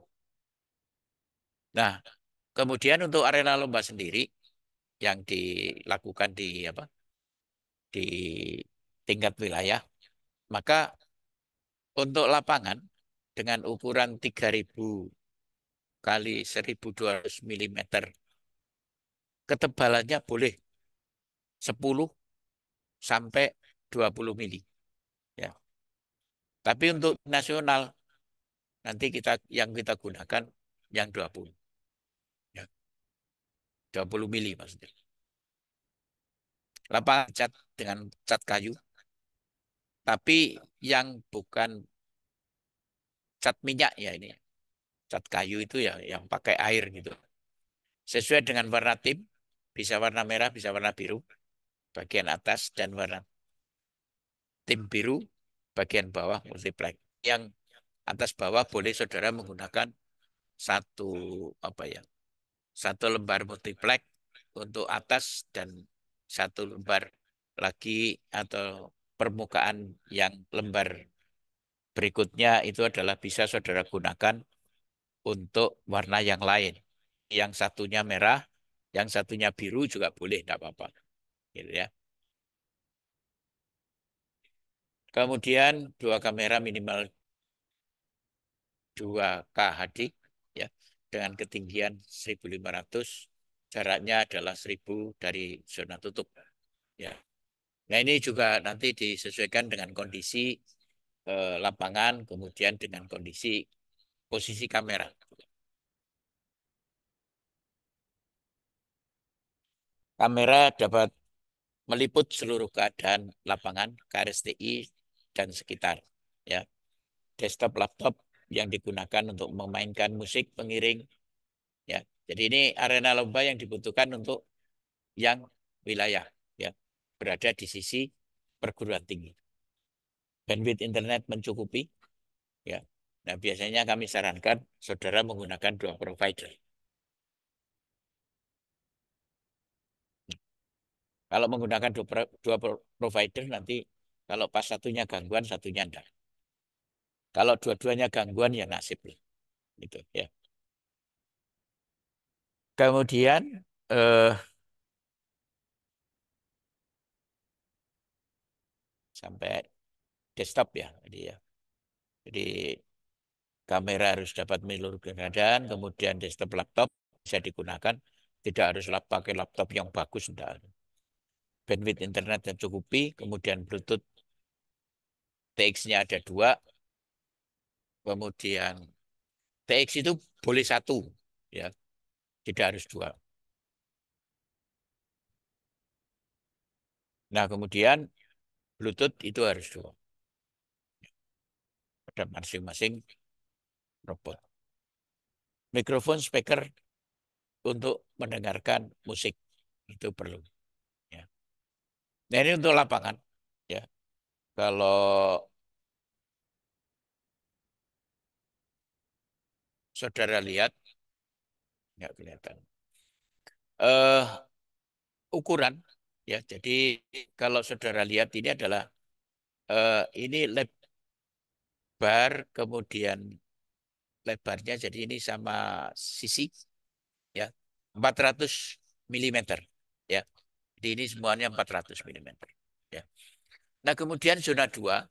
S3: Nah, kemudian untuk arena lomba sendiri yang dilakukan di tingkat wilayah, maka untuk lapangan dengan ukuran 3000 kali 1200 mm, ketebalannya boleh 10 sampai 20 mili. Ya. Tapi untuk nasional nanti yang kita gunakan yang 20. Ya. 20 mili maksudnya. Lapangan cat dengan cat kayu. Tapi yang bukan cat minyak ya ini. Cat kayu itu ya yang pakai air gitu. Sesuai dengan warna tim, bisa warna merah, bisa warna biru, bagian atas, dan warna tim biru, bagian bawah multiplex. Yang atas bawah boleh saudara menggunakan satu satu lembar multiplex untuk atas dan satu lembar lagi atau permukaan yang lembar berikutnya itu adalah bisa saudara gunakan untuk warna yang lain. Yang satunya merah, yang satunya biru juga boleh, tidak apa-apa. Gitu ya. Kemudian dua kamera minimal 2K HD ya dengan ketinggian 1.500, jaraknya adalah 1.000 dari zona tutup ya. Nah, ini juga nanti disesuaikan dengan kondisi lapangan, kemudian dengan kondisi posisi kamera. Kamera dapat meliput seluruh keadaan lapangan, KRSTI, dan sekitar. Ya, desktop laptop yang digunakan untuk memainkan musik pengiring. Ya, jadi ini arena lomba yang dibutuhkan untuk yang wilayah, ya, berada di sisi perguruan tinggi. Bandwidth internet mencukupi, ya. Nah, biasanya kami sarankan saudara menggunakan dua provider. Kalau menggunakan dua provider nanti kalau pas satunya gangguan, satunya enggak. Kalau dua-duanya gangguan ya nasib gitu ya. Kemudian sampai desktop ya, jadi ya. Jadi kamera harus dapat menyeluruh keadaan, kemudian desktop laptop bisa digunakan, tidak harus pakai laptop yang bagus, enggak. Bandwidth internet yang cukupi, kemudian Bluetooth TX-nya ada dua, kemudian TX itu boleh satu, ya, tidak harus dua. Nah, kemudian Bluetooth itu harus dua. Ada masing-masing robot. Mikrofon speaker untuk mendengarkan musik itu perlu. Ya. Nah, ini untuk lapangan. Ya, kalau saudara lihat nggak kelihatan. Ukuran ya. Jadi kalau saudara lihat ini adalah ini lebar kemudian lebarnya jadi ini sama sisi ya 400 milimeter ya. Jadi ini semuanya 400 milimeter ya. Nah, kemudian zona 2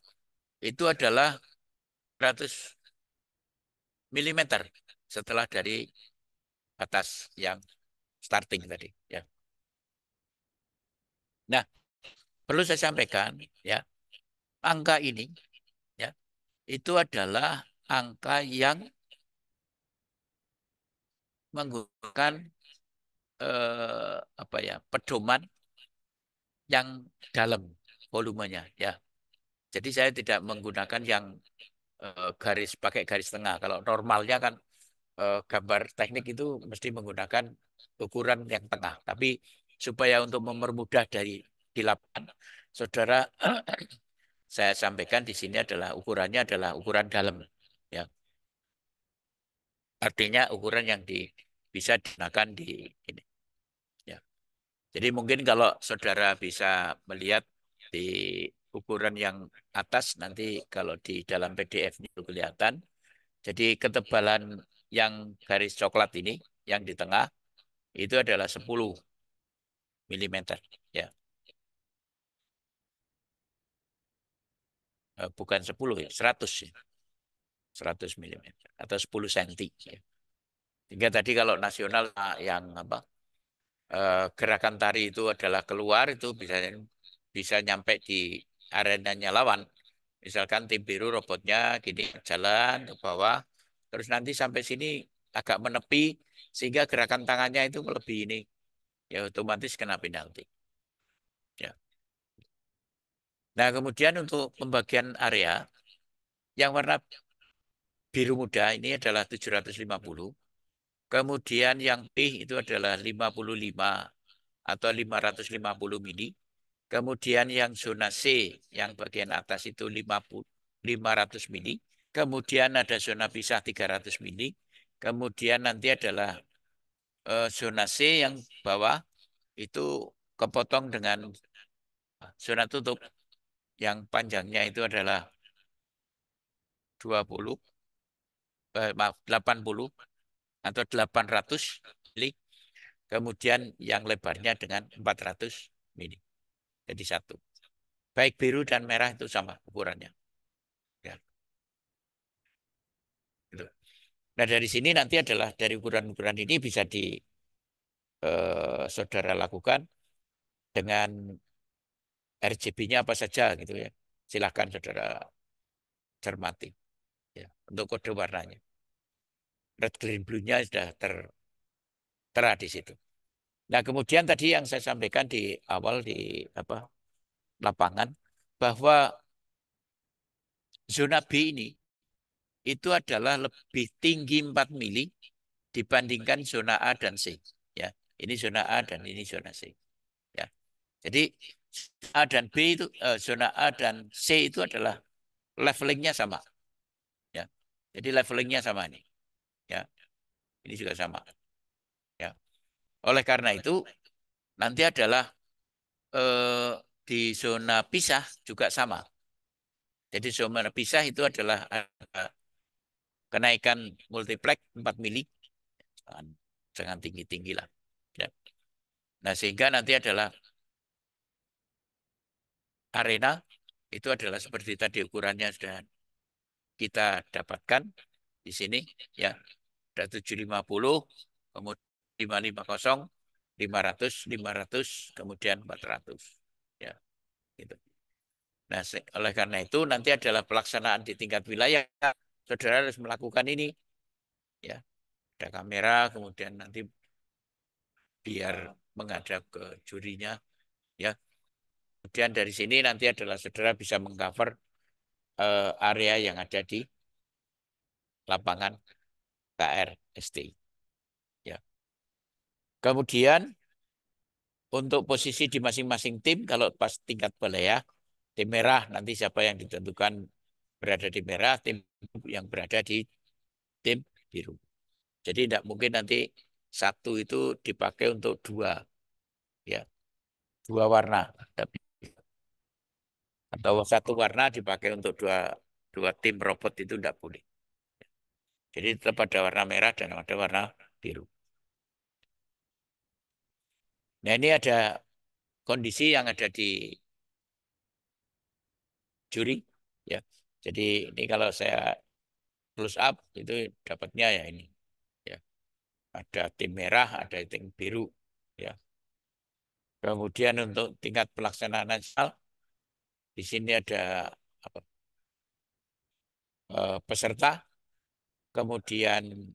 S3: itu adalah 100 milimeter setelah dari batas yang starting tadi ya. Nah, perlu saya sampaikan ya, angka ini ya itu adalah angka yang menggunakan apa ya, pedoman yang dalam volumenya ya. Jadi saya tidak menggunakan yang garis pakai garis tengah. Kalau normalnya kan gambar teknik itu mesti menggunakan ukuran yang tengah. Tapi supaya untuk mempermudah dari di lapangan, saudara, saya sampaikan di sini adalah ukurannya adalah ukuran dalam. Ya, artinya ukuran yang bisa digunakan di ini. Ya. Jadi mungkin kalau saudara bisa melihat di ukuran yang atas nanti kalau di dalam PDF itu kelihatan. Jadi ketebalan yang garis coklat ini yang di tengah itu adalah 10 milimeter ya. Bukan 10 ya, 100 ya. 100 milimeter atau 10 senti ya. Sehingga tadi kalau nasional yang apa gerakan tari itu adalah keluar itu bisa bisa nyampe di arenanya lawan. Misalkan tim biru robotnya gini jalan ke bawah, terus nanti sampai sini agak menepi sehingga gerakan tangannya itu lebih ini, ya otomatis kena penalti. Ya. Nah, kemudian untuk pembagian area yang warna biru muda ini adalah 750. Kemudian yang pink itu adalah 55 atau 550 mili. Kemudian yang zona C yang bagian atas itu 500 mili. Kemudian ada zona pisah 300 mili. Kemudian nanti adalah zona C yang bawah itu kepotong dengan zona tutup yang panjangnya itu adalah 20, maaf, 80 atau 800 mili. Kemudian yang lebarnya dengan 400 mili. Jadi satu. Baik biru dan merah itu sama ukurannya. Ya, gitu. Nah, dari sini nanti adalah dari ukuran-ukuran ini bisa saudara lakukan dengan RGB-nya apa saja gitu ya. Silahkan saudara cermati ya, untuk kode warnanya. Red, green, blue-nya sudah tertera di situ. Nah, kemudian tadi yang saya sampaikan di awal di lapangan bahwa zona B ini itu adalah lebih tinggi 4 mili dibandingkan zona A dan C. Ya, ini zona A dan ini zona C. Ya, jadi A dan B itu zona A dan C itu adalah levelingnya sama. Ya, jadi levelingnya sama ini. Ya, ini juga sama. Ya, oleh karena itu nanti adalah di zona pisah juga sama. Jadi zona pisah itu adalah kenaikan multiplek 4 mili. Jangan tinggi-tinggi lah. Ya. Nah, sehingga nanti adalah arena itu adalah seperti tadi ukurannya sudah kita dapatkan di sini. Ya, ada 750, kemudian 550, 500, 500, kemudian 400. Ya, gitu. Nah, oleh karena itu nanti adalah pelaksanaan di tingkat wilayah. Saudara harus melakukan ini. Ya, ada kamera, kemudian nanti biar menghadap ke jurinya. Ya, kemudian dari sini nanti adalah saudara bisa mengcover area yang ada di lapangan KRSTI. Ya. Kemudian untuk posisi di masing-masing tim, kalau pas tingkat wilayah, tim merah nanti siapa yang ditentukan berada di merah, tim yang berada di tim biru. Jadi tidak mungkin nanti satu itu dipakai untuk dua, ya, dua warna, atau satu warna dipakai untuk dua tim robot itu tidak boleh. Jadi tetap ada warna merah dan ada warna biru. Nah, ini ada kondisi yang ada di juri, ya. Jadi ini kalau saya close up itu dapatnya ya ini, ya. Ada tim merah, ada tim biru, ya. Kemudian untuk tingkat pelaksanaan nasional di sini ada apa, peserta, kemudian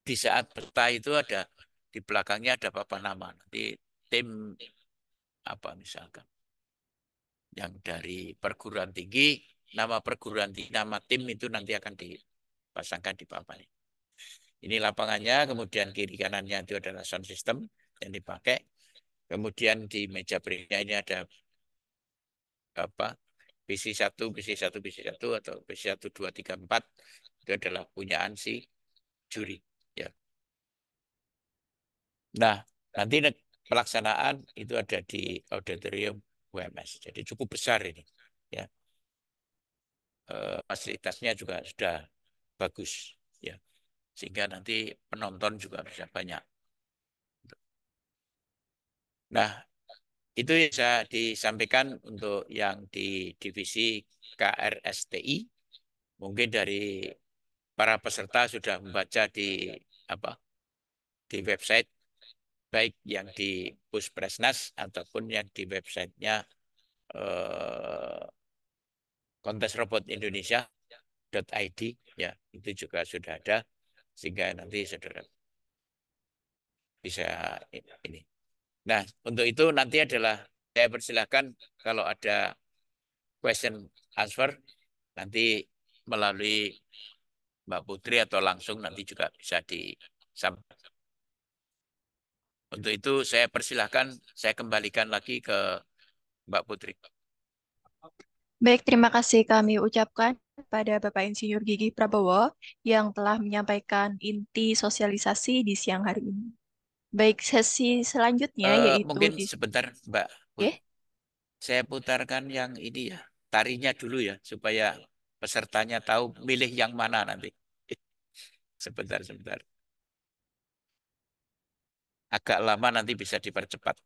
S3: di saat peserta itu ada di belakangnya ada papan nama, nanti tim apa misalkan yang dari perguruan tinggi, nama perguruan tinggi, nama tim itu nanti akan dipasangkan di papan ini. Ini lapangannya, kemudian kiri kanannya itu adalah sound system yang dipakai. Kemudian di meja berikutnya ini ada apa? PC1, PC1, PC1 atau PC1, 2, 3, 4 itu adalah punyaan si juri. Ya. Nah, nanti pelaksanaan itu ada di auditorium UMS. Jadi cukup besar ini. Ya. Fasilitasnya juga sudah bagus. Ya. Sehingga nanti penonton juga bisa banyak. Nah, itu bisa disampaikan untuk yang di divisi KRSTI. Mungkin dari para peserta sudah membaca di apa di website baik yang di Puspresnas ataupun yang di websitenya Kontes Robot Indonesia.id, ya, itu juga sudah ada sehingga nanti saudara bisa ini. Nah, untuk itu nanti adalah saya persilahkan kalau ada question answer nanti melalui Mbak Putri atau langsung nanti juga bisa disampaikan. Untuk itu saya persilahkan, saya kembalikan lagi ke Mbak Putri.
S1: Baik, terima kasih kami ucapkan pada Bapak Insinyur Gigi Prabowo yang telah menyampaikan inti sosialisasi di siang hari ini. Baik, sesi selanjutnya yaitu
S3: Mungkin
S1: di
S3: sebentar Mbak Putri,
S1: Oke.
S3: saya putarkan yang ini ya, tarinya dulu ya, supaya pesertanya tahu milih yang mana nanti. Sebentar, sebentar. Agak lama nanti bisa dipercepat.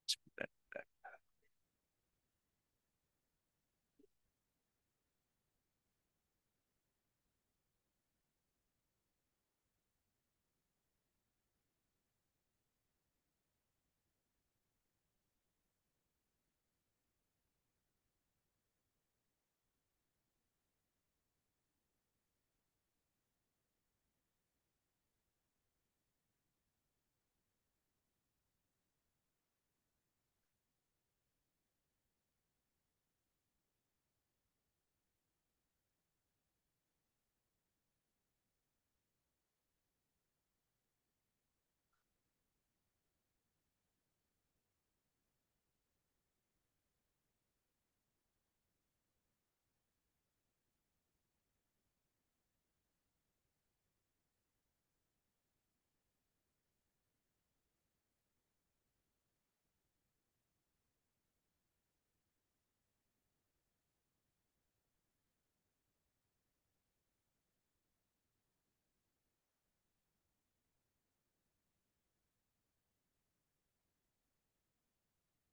S3: Sebentar.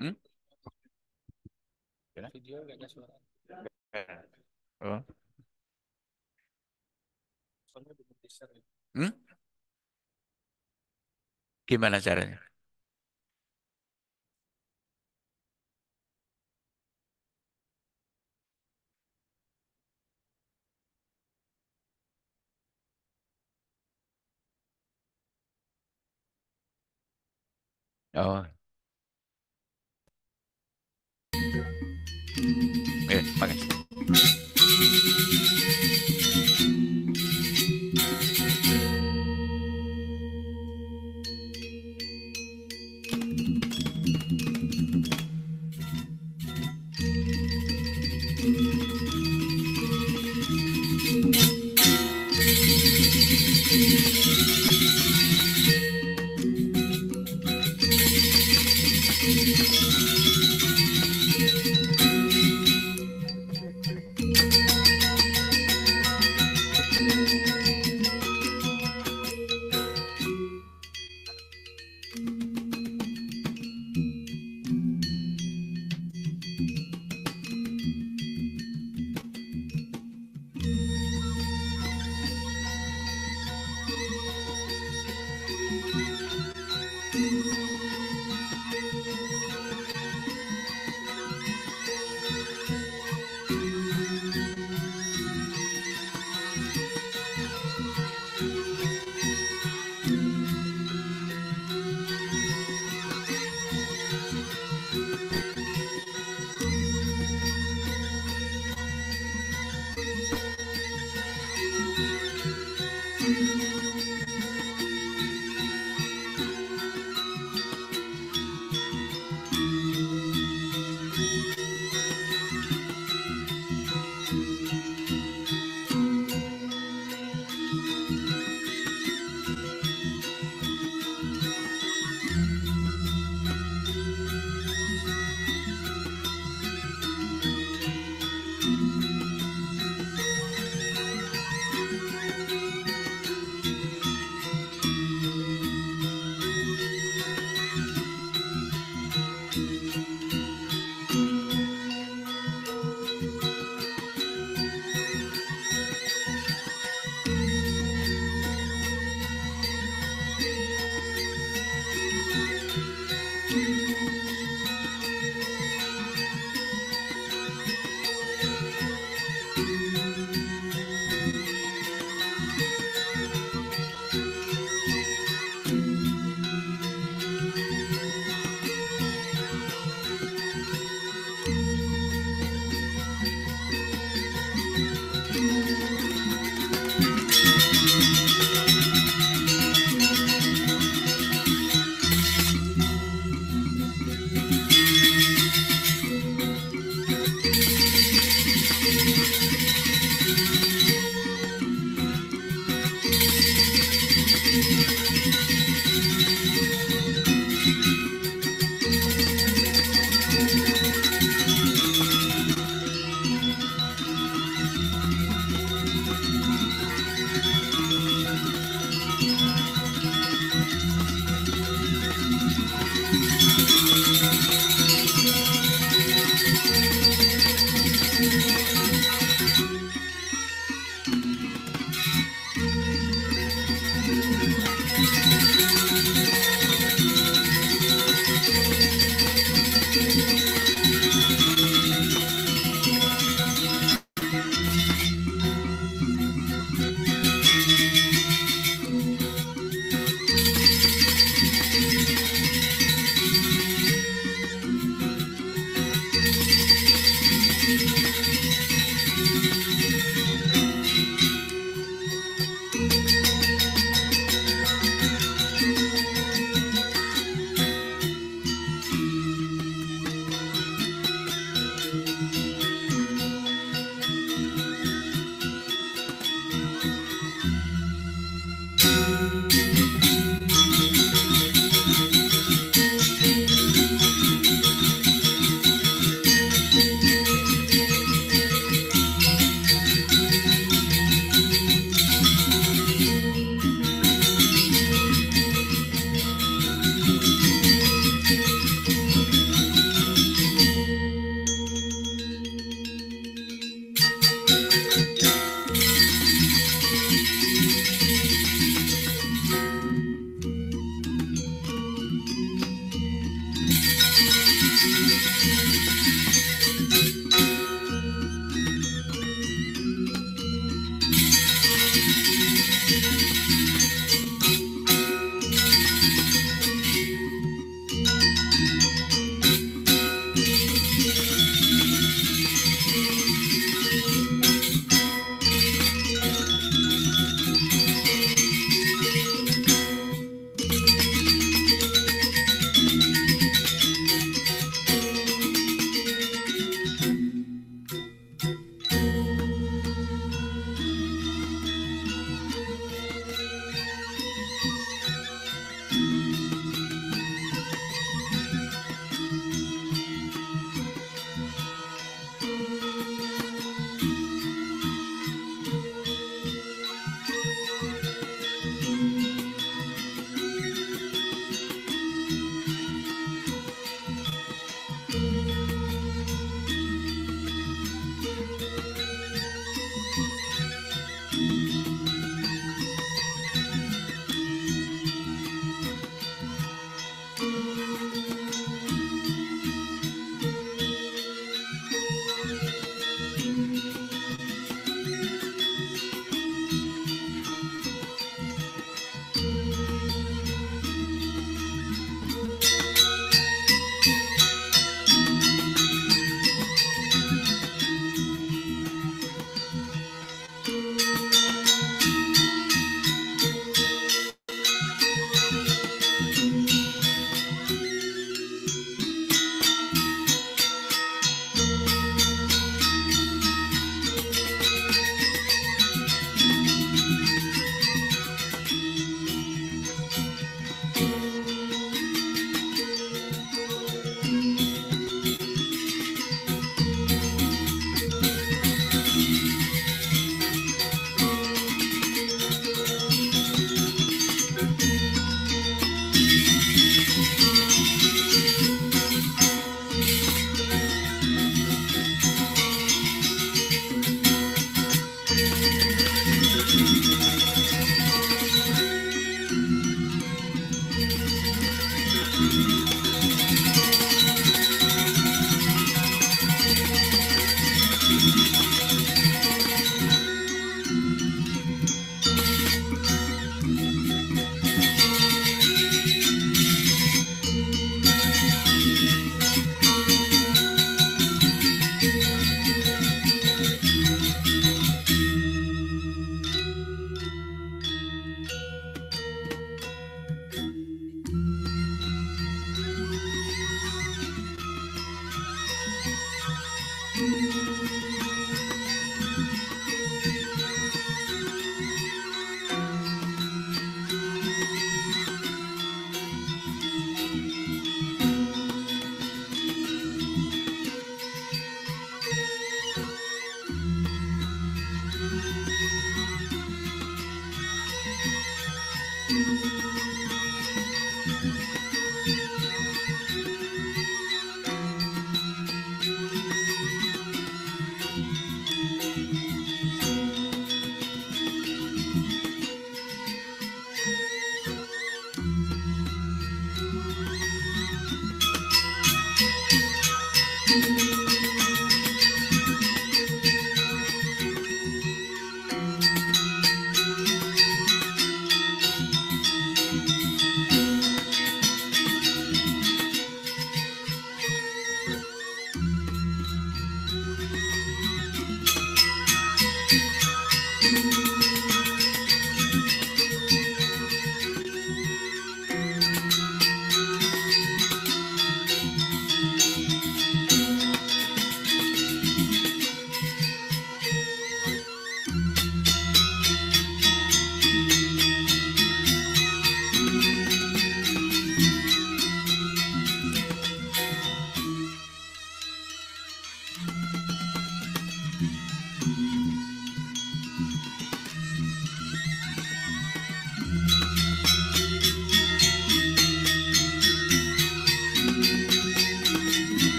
S3: Hmm? Video nggak ada suara. Oh. Hmm? Gimana caranya? Oh, makasih.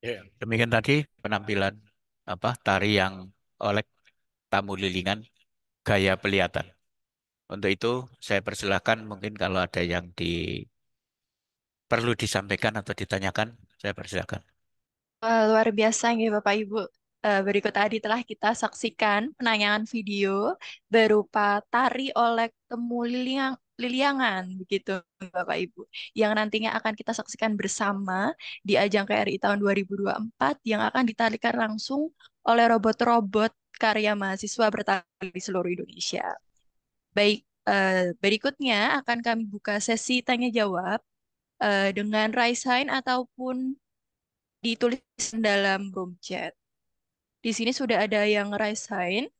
S3: Ya, demikian tadi penampilan apa tari yang oleh tamu lilingan gaya pelihatan. Untuk itu saya persilahkan mungkin kalau ada yang perlu disampaikan atau ditanyakan, saya persilahkan.
S1: Luar biasa nih Bapak Ibu. Berikut tadi telah kita saksikan penayangan video berupa tari oleh temu liliangan begitu Bapak Ibu. Yang nantinya akan kita saksikan bersama di ajang KRI tahun 2024 yang akan ditarikan langsung oleh robot-robot karya mahasiswa bertari di seluruh Indonesia. Baik, berikutnya akan kami buka sesi tanya jawab dengan raise hand ataupun ditulis dalam room chat. Di sini sudah ada yang raise hand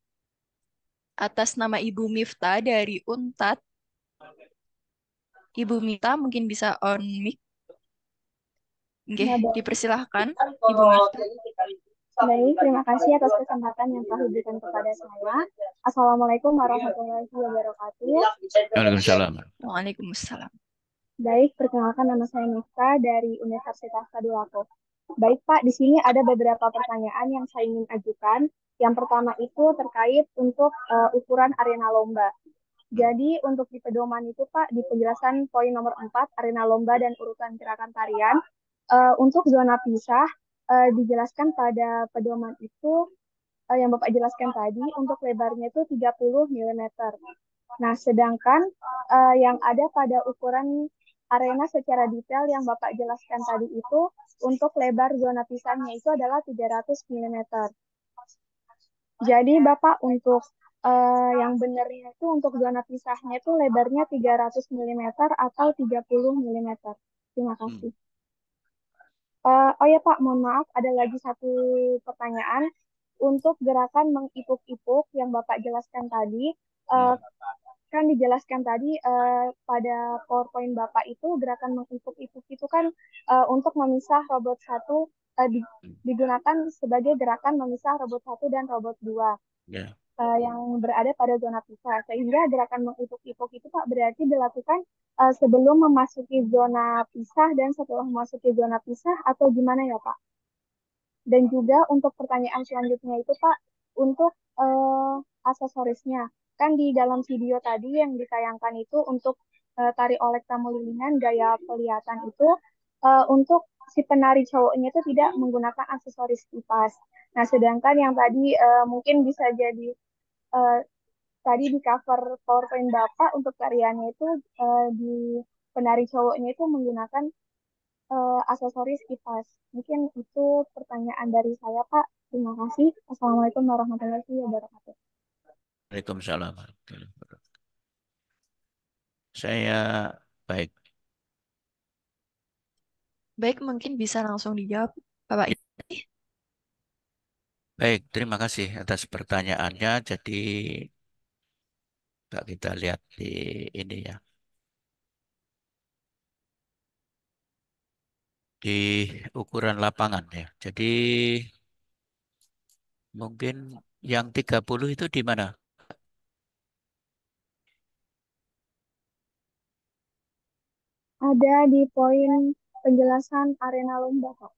S1: atas nama Ibu Mifta dari Untat. Ibu Mifta mungkin bisa on mic. Nggih,
S4: Nah, baik.
S1: dipersilahkan Ibu Mifta.
S4: Baik, terima kasih atas kesempatan yang telah diberikan kepada saya. Assalamualaikum warahmatullahi wabarakatuh.
S3: Waalaikumsalam.
S1: Waalaikumsalam.
S4: Baik, perkenalkan nama saya Nifta dari Universitas Tadulako. Baik, Pak, di sini ada beberapa pertanyaan yang saya ingin ajukan. Yang pertama itu terkait untuk ukuran arena lomba. Jadi untuk di pedoman itu, Pak, di penjelasan poin nomor 4, arena lomba dan urutan gerakan tarian, untuk zona pisah, dijelaskan pada pedoman itu yang Bapak jelaskan tadi untuk lebarnya itu 30 mm. Nah, sedangkan yang ada pada ukuran arena secara detail yang Bapak jelaskan tadi itu untuk lebar zona pisahnya itu adalah 300 mm. Jadi Bapak untuk yang benarnya itu untuk zona pisahnya itu lebarnya 300 mm atau 30 mm. Terima kasih. Oh ya Pak, mohon maaf, ada lagi satu pertanyaan. Untuk gerakan mengipuk-ipuk yang Bapak jelaskan tadi, Eh,
S3: Hmm.
S4: kan dijelaskan tadi pada PowerPoint Bapak itu gerakan mengipuk-ipuk itu kan untuk memisah robot satu digunakan sebagai gerakan memisah robot satu dan robot dua
S3: Ya.
S4: yang berada pada zona pisah. Sehingga gerakan mengipuk-ipuk itu Pak berarti dilakukan sebelum memasuki zona pisah dan setelah memasuki zona pisah atau gimana ya Pak? Dan juga untuk pertanyaan selanjutnya itu Pak, untuk aksesorisnya. Kan di dalam video tadi yang ditayangkan itu untuk tari olek tamu lilingan gaya pelihatan itu untuk si penari cowoknya itu tidak menggunakan aksesoris kipas. Nah, sedangkan yang tadi mungkin bisa jadi eh, tadi di cover PowerPoint Bapak untuk tariannya itu di penari cowoknya itu menggunakan aksesoris kipas. Mungkin itu pertanyaan dari saya, Pak. Terima kasih. Assalamualaikum warahmatullahi wabarakatuh.
S3: Waalaikumsalam. Saya baik.
S1: Baik, mungkin bisa langsung dijawab, Bapak.
S3: Baik, terima kasih atas pertanyaannya. Jadi kita lihat di ini ya. Di ukuran lapangan ya. Jadi mungkin yang 30 itu di mana?
S4: Ada di poin penjelasan arena lomba, Pak.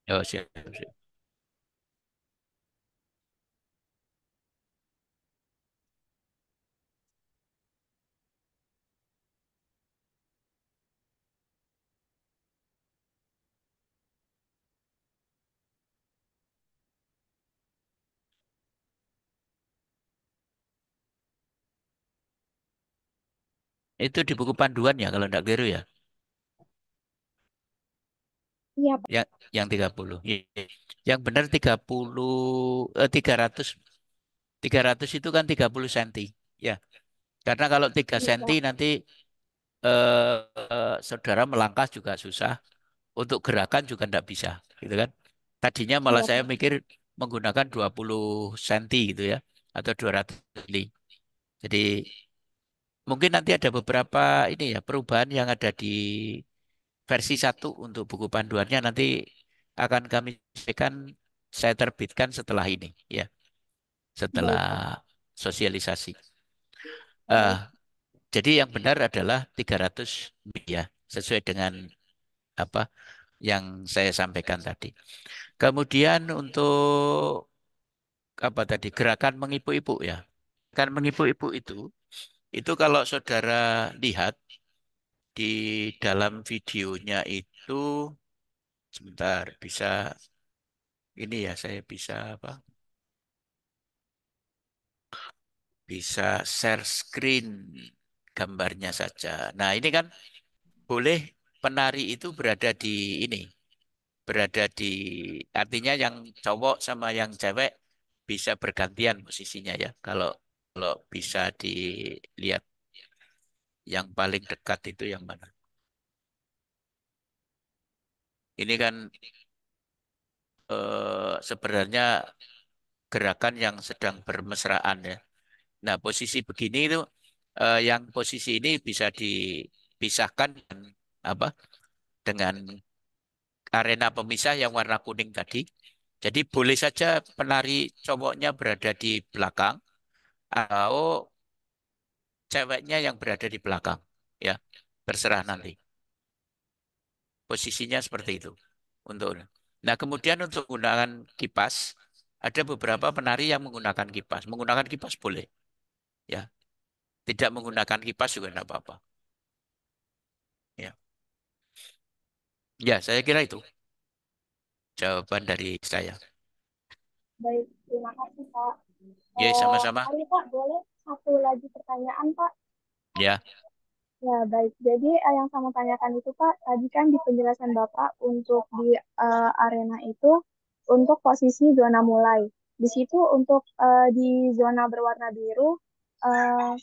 S3: Oh, siap, siap. Itu di buku panduan ya kalau enggak keliru ya.
S4: Iya, Pak.
S3: Yang 30. Iya. Yang benar 30 300 300 itu kan 30 cm. Ya. Karena kalau 3
S4: Iya,
S3: cm
S4: Pak.
S3: nanti saudara melangkah juga susah. Untuk gerakan juga enggak bisa, gitu kan. Tadinya malah
S4: Iya,
S3: saya
S4: Pak.
S3: mikir menggunakan 20 cm gitu ya atau 200 mili. Jadi mungkin nanti ada beberapa ini ya perubahan yang ada di versi satu untuk buku panduannya nanti akan kami sampaikan saya terbitkan setelah ini ya, setelah
S4: Baik, Pak.
S3: sosialisasi. Eh,
S4: Baik.
S3: jadi yang benar adalah 300 ya, sesuai dengan apa yang saya sampaikan tadi. Kemudian untuk apa tadi gerakan mengipu-ipu ya. Gerakan mengipu-ipu itu kalau saudara lihat di dalam videonya itu sebentar bisa ini ya saya bisa apa? Bisa share screen gambarnya saja. Nah, ini kan boleh penari itu berada di ini, berada di artinya yang cowok sama yang cewek bisa bergantian posisinya ya. Kalau bisa dilihat yang paling dekat itu yang mana? Ini kan sebenarnya gerakan yang sedang bermesraan ya. Nah, posisi begini itu yang posisi ini bisa dipisahkan dengan apa? Dengan arena pemisah yang warna kuning tadi. Jadi boleh saja penari cowoknya berada di belakang atau ceweknya yang berada di belakang. Ya, terserah nanti. Posisinya seperti itu. Untuk Nah, kemudian untuk menggunakan kipas, ada beberapa penari yang menggunakan kipas. Menggunakan kipas boleh, ya. Tidak menggunakan kipas juga tidak apa-apa. Ya. Ya, saya kira itu jawaban dari saya.
S4: Baik. Terima kasih, Pak.
S3: Ya, sama-sama.
S4: Hari Pak, boleh satu lagi pertanyaan, Pak?
S3: Ya,
S4: Ya, baik. Jadi yang saya mau tanyakan itu, Pak, tadi kan di penjelasan Bapak untuk di arena itu untuk posisi zona mulai. Di situ untuk di zona berwarna biru eh,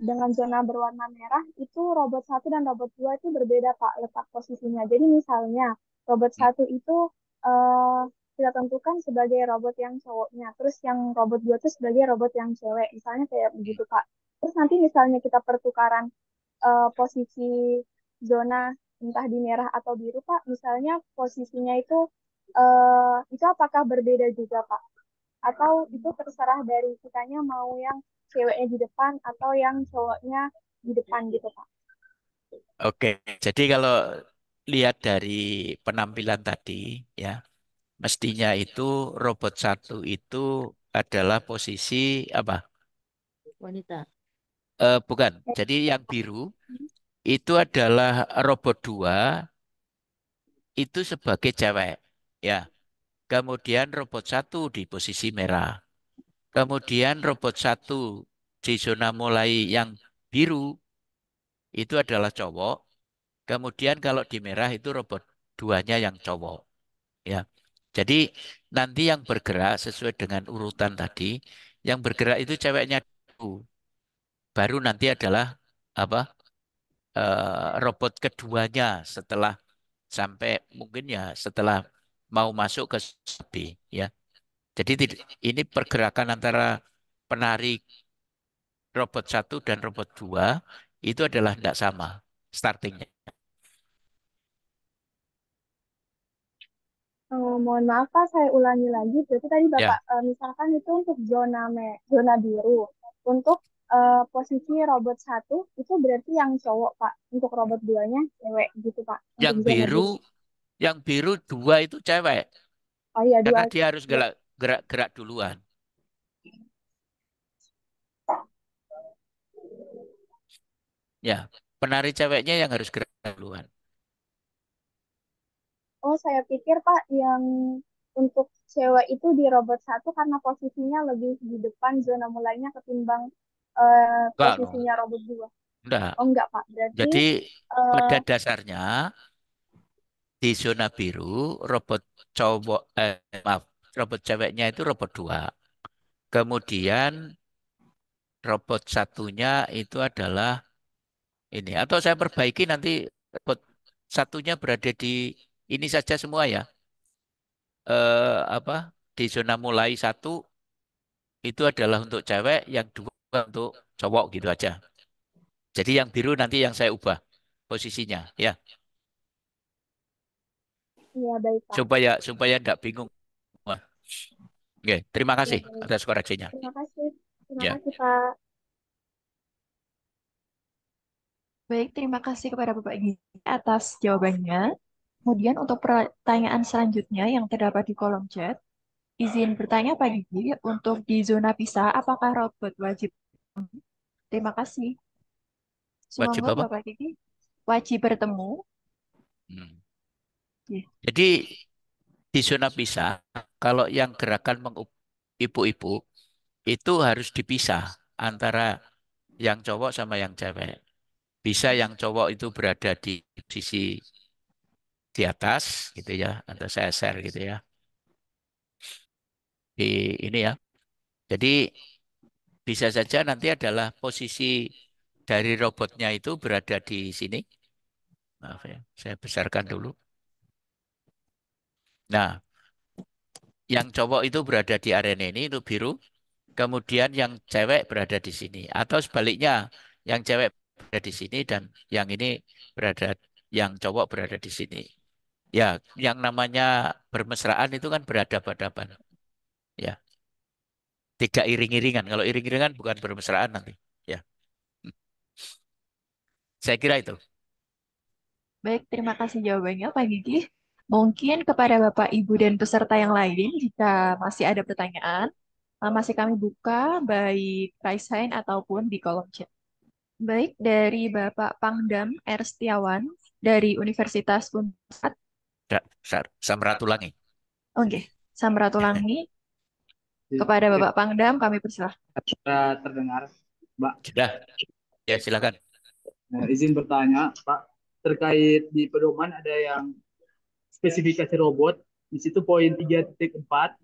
S4: dengan zona berwarna merah itu robot satu dan robot dua itu berbeda, Pak, letak posisinya. Jadi misalnya robot
S3: hmm,
S4: satu itu eh, kita tentukan sebagai robot yang cowoknya, terus yang robot 2 tuh sebagai robot yang cewek, misalnya kayak begitu Kak. Terus nanti misalnya kita pertukaran posisi zona entah di merah atau biru Pak, misalnya posisinya itu apakah berbeda juga Pak? Atau itu terserah dari kitanya mau yang ceweknya di depan atau yang cowoknya di depan gitu Pak?
S3: Oke, jadi kalau lihat dari penampilan tadi, ya, mestinya itu robot satu itu adalah posisi apa?
S5: Wanita.
S3: Bukan. Jadi yang biru itu adalah robot dua itu sebagai cewek. Ya. Kemudian robot satu di posisi merah. Kemudian robot satu di zona mulai yang biru itu adalah cowok. Kemudian kalau di merah itu robot duanya yang cowok. Ya. Jadi nanti yang bergerak sesuai dengan urutan tadi, yang bergerak itu ceweknya dulu. Baru nanti adalah apa? Robot keduanya setelah sampai mungkin ya setelah mau masuk ke B, ya. Jadi ini pergerakan antara penari robot satu dan robot dua itu adalah tidak sama startingnya.
S4: Mohon maaf Pak, saya ulangi lagi. Berarti tadi Bapak
S3: Ya,
S4: misalkan itu untuk zona biru. Untuk posisi robot satu itu berarti yang cowok Pak. Untuk robot duanya cewek gitu Pak. Untuk
S3: yang
S4: zona
S3: biru,
S4: biru.
S3: yang biru dua itu cewek
S4: Oh iya
S3: karena
S4: dua.
S3: dia harus
S4: dua.
S3: gerak duluan. Ya, penari ceweknya yang harus gerak duluan.
S4: Oh saya pikir Pak yang untuk cewek itu di robot satu karena posisinya lebih di depan zona mulainya ketimbang
S3: Enggak, no.
S4: posisinya robot dua.
S3: Enggak.
S4: Oh enggak Pak. Berarti
S3: Jadi
S4: eh,
S3: pada dasarnya di zona biru robot cowok maaf, robot ceweknya itu robot dua. Kemudian robot satunya itu adalah ini. Atau saya perbaiki nanti robot satunya berada di ini saja semua ya. Apa? Di zona mulai satu itu adalah untuk cewek, yang dua untuk cowok gitu aja. Jadi yang biru nanti yang saya ubah posisinya ya,
S4: iya baik Pak.
S3: supaya supaya tidak bingung. Oke, terima
S4: Iya
S3: kasih
S4: baik.
S3: atas koreksinya.
S4: Terima kasih. Terima
S3: Ya,
S4: kasih Pak.
S1: Baik, terima kasih kepada Bapak Gigi atas jawabannya. Kemudian untuk pertanyaan selanjutnya yang terdapat di kolom chat, izin bertanya Pak Gigi, untuk di zona pisah, apakah robot wajib? Terima kasih.
S3: wajib
S1: Semoga
S3: apa?
S1: Bapak Gigi wajib bertemu.
S3: Hmm.
S1: Ya.
S3: Jadi di zona pisah, kalau yang gerakan ibu-ibu itu harus dipisah antara yang cowok sama yang cewek. Bisa yang cowok itu berada di sisi di atas gitu ya, atau saya share gitu ya. Di ini ya. Jadi bisa saja nanti adalah posisi dari robotnya itu berada di sini. Maaf ya, saya besarkan dulu. Nah, yang cowok itu berada di arena ini itu biru, kemudian yang cewek berada di sini. Atau sebaliknya, yang cewek berada di sini dan yang ini berada, yang cowok berada di sini. Ya, yang namanya bermesraan itu kan berhadapan-hadapan. Ya, tidak iring-iringan. Kalau iring-iringan bukan bermesraan nanti. Ya, saya kira itu.
S1: Baik, terima kasih jawabannya Pak Gigi. Mungkin kepada Bapak, Ibu, dan peserta yang lain, jika masih ada pertanyaan, masih kami buka baik raise hand ataupun di kolom chat. Baik, dari Bapak Pangdam R. Setiawan dari Universitas Unpad.
S3: Samratulangi.
S1: Oke, Samratulangi. Kepada Bapak Pangdam, kami persilahkan.
S6: Terdengar, Mbak.
S3: Sudah, ya silakan.
S6: Izin bertanya, Pak, terkait di pedoman ada yang spesifikasi robot. Di situ poin 3.4,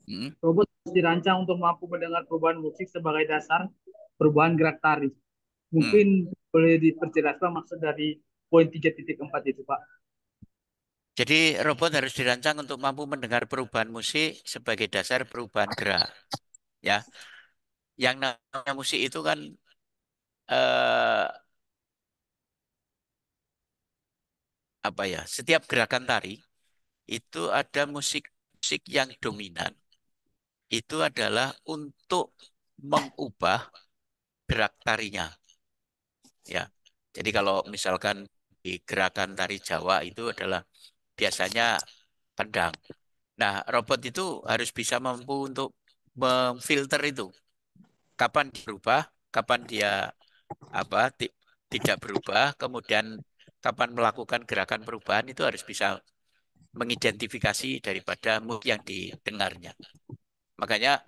S3: Hmm.
S6: robot dirancang untuk mampu mendengar perubahan musik sebagai dasar perubahan gerak tari. Mungkin boleh diperjelas Pak maksud dari poin 3.4 itu, Pak.
S3: Jadi robot harus dirancang untuk mampu mendengar perubahan musik sebagai dasar perubahan gerak. Ya, yang namanya musik itu kan eh, apa ya? Setiap gerakan tari itu ada musik-musik yang dominan. Itu adalah untuk mengubah gerak tarinya. Ya, jadi kalau misalkan di gerakan tari Jawa itu adalah biasanya kendang. Nah, robot itu harus bisa mampu untuk memfilter itu. Kapan dia berubah, kapan dia apa tidak berubah, kemudian kapan melakukan gerakan perubahan itu harus bisa mengidentifikasi daripada musik yang didengarnya. Makanya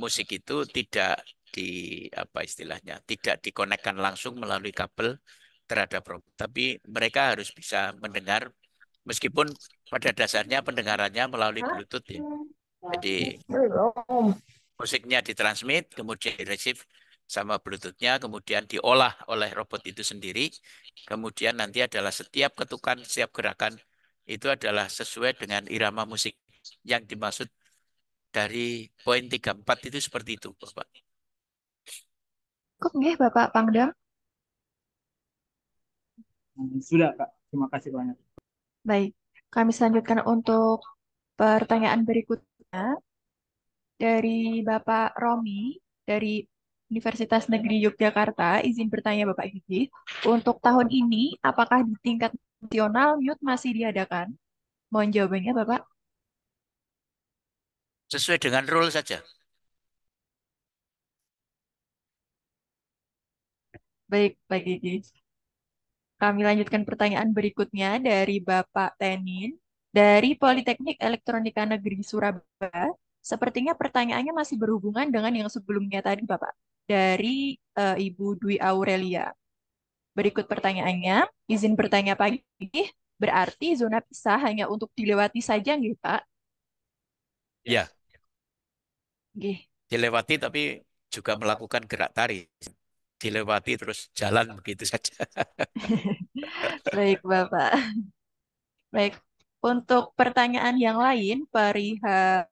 S3: musik itu tidak di apa istilahnya, tidak dikonekkan langsung melalui kabel terhadap robot, tapi mereka harus bisa mendengar meskipun pada dasarnya pendengarannya melalui Bluetooth ya. Jadi
S4: Belum.
S3: musiknya ditransmit, kemudian di-receive sama Bluetooth-nya, kemudian diolah oleh robot itu sendiri. Kemudian nanti adalah setiap ketukan, setiap gerakan itu adalah sesuai dengan irama musik yang dimaksud dari poin 34 itu seperti itu, Bapak.
S1: Cukup nggih Bapak Pangdam?
S6: Sudah, Kak. Terima kasih banyak.
S1: Baik, kami selanjutkan untuk pertanyaan berikutnya dari Bapak Romi dari Universitas Negeri Yogyakarta. Izin bertanya Bapak Gigi, untuk tahun ini apakah di tingkat nasional MUT masih diadakan? Mohon jawabannya Bapak.
S3: Sesuai dengan rule saja.
S1: Baik, Pak Gigi. Kami lanjutkan pertanyaan berikutnya dari Bapak Tenin dari Politeknik Elektronika Negeri Surabaya. Sepertinya pertanyaannya masih berhubungan dengan yang sebelumnya tadi, Bapak. Dari Ibu Dwi Aurelia. Berikut pertanyaannya, izin bertanya Pak Gigi, berarti zona pisah hanya untuk dilewati saja, nggih, Pak?
S3: Ya,
S1: Nggih.
S3: dilewati tapi juga melakukan gerak tari. Dilewati terus jalan begitu saja.
S1: Baik, Bapak. Baik, untuk pertanyaan yang lain, perihal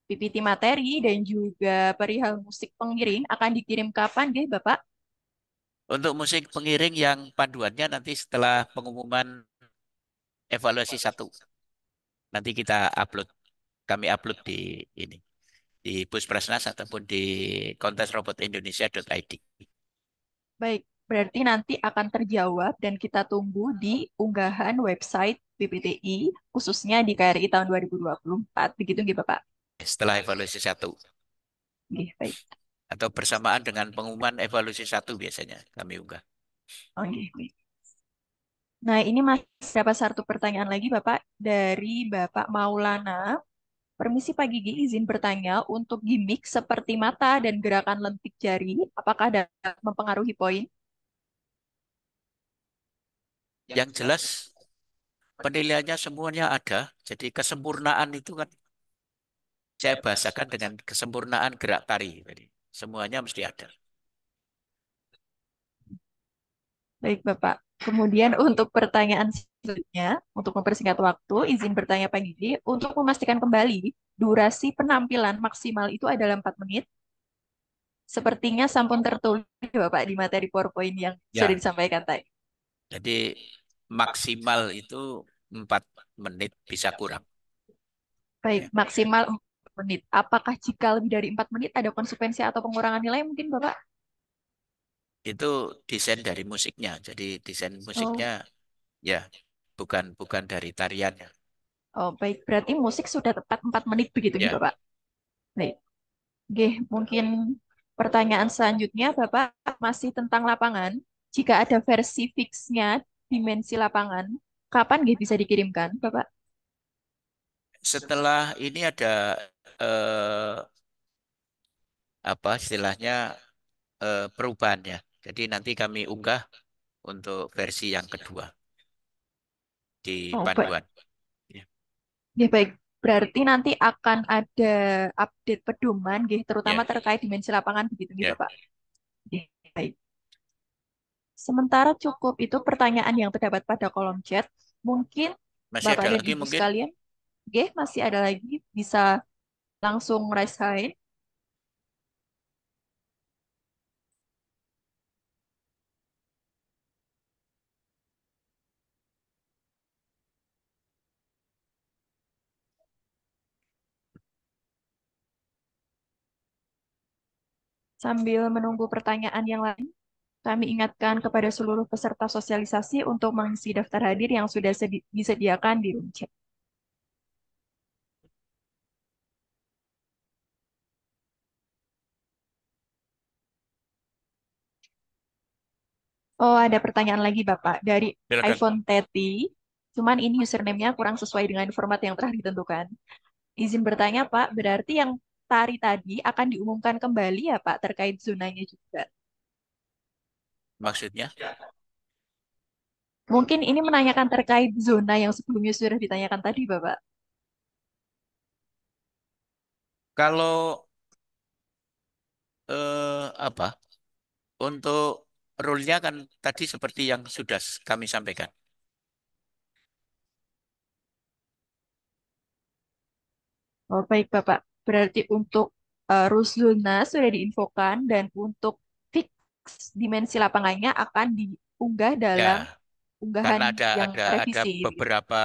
S1: PPT materi dan juga perihal musik pengiring akan dikirim kapan, deh, Bapak?
S3: Untuk musik pengiring yang panduannya nanti setelah pengumuman evaluasi 1. Nanti kita upload, kami upload di ini, di Puspresnas ataupun di kontesrobotindonesia.id.
S1: Baik, berarti nanti akan terjawab dan kita tunggu di unggahan website PPTI, khususnya di KRI tahun 2024. Begitu, nggih, Bapak?
S3: Setelah evaluasi 1.
S1: Nggih, baik.
S3: Atau bersamaan dengan pengumuman evaluasi 1 biasanya kami unggah.
S1: Oh, nggih, baik. Nah, ini masih dapat satu pertanyaan lagi, Bapak, dari Bapak Maulana. Permisi Pak Gigi, izin bertanya, untuk gimmick seperti mata dan gerakan lentik jari, apakah dapat mempengaruhi poin?
S3: Yang jelas penilaiannya semuanya ada. Jadi kesempurnaan itu kan saya bahasakan dengan kesempurnaan gerak tari. Jadi semuanya mesti ada.
S1: Baik, Bapak. Kemudian untuk pertanyaan selanjutnya, untuk mempersingkat waktu, izin bertanya Pak Gigi, untuk memastikan kembali, durasi penampilan maksimal itu adalah 4 menit. Sepertinya sampun tertulis, Bapak, di materi PowerPoint yang sudah
S3: Ya,
S1: disampaikan tadi.
S3: jadi maksimal itu 4 menit bisa kurang.
S1: Baik,
S3: Ya.
S1: maksimal 4 menit. Apakah jika lebih dari 4 menit ada konsekuensi atau pengurangan nilai mungkin, Bapak?
S3: Itu desain dari musiknya. Jadi desain
S1: Oh,
S3: musiknya ya bukan dari tariannya.
S1: oh, baik. Berarti musik sudah tepat 4 menit begitu, nih,
S3: Ya,
S1: Bapak? Baik. Oke, mungkin pertanyaan selanjutnya, Bapak, masih tentang lapangan. Jika ada versi fixnya, dimensi lapangan, kapan nggih bisa dikirimkan, Bapak?
S3: setelah ini ada eh, apa istilahnya perubahannya. Jadi nanti kami unggah untuk versi yang kedua di
S1: Oh, baik.
S3: panduan. Ya,
S1: Ya, baik. Berarti nanti akan ada update pedoman, nggih, terutama
S3: ya,
S1: terkait dimensi lapangan, begitu, nggih,
S3: ya.
S1: Bapak? Oke, baik. Sementara cukup itu pertanyaan yang terdapat pada kolom chat. Mungkin
S3: Masih
S1: Bapak
S3: ada
S1: dan
S3: lagi
S1: Ibu
S3: mungkin?
S1: sekalian. Oke, masih ada lagi. Bisa langsung raise hand. Sambil menunggu pertanyaan yang lain, kami ingatkan kepada seluruh peserta sosialisasi untuk mengisi daftar hadir yang sudah disediakan di room chat. Oh, ada pertanyaan lagi Bapak dari
S3: Silakan.
S1: iPhone 30. Cuman ini username-nya kurang sesuai dengan format yang telah ditentukan. Izin bertanya Pak, berarti yang tari tadi akan diumumkan kembali ya Pak terkait zonanya juga.
S3: Maksudnya?
S1: Mungkin ini menanyakan terkait zona yang sebelumnya sudah ditanyakan tadi Bapak.
S3: Kalau apa? Untuk rule-nya kan tadi seperti yang sudah kami sampaikan.
S1: Oh, baik Bapak. Berarti untuk rules zona sudah diinfokan dan untuk fix dimensi lapangannya akan diunggah
S3: Ya,
S1: dalam unggahan
S3: karena
S1: yang
S3: ada
S1: revisi.
S3: beberapa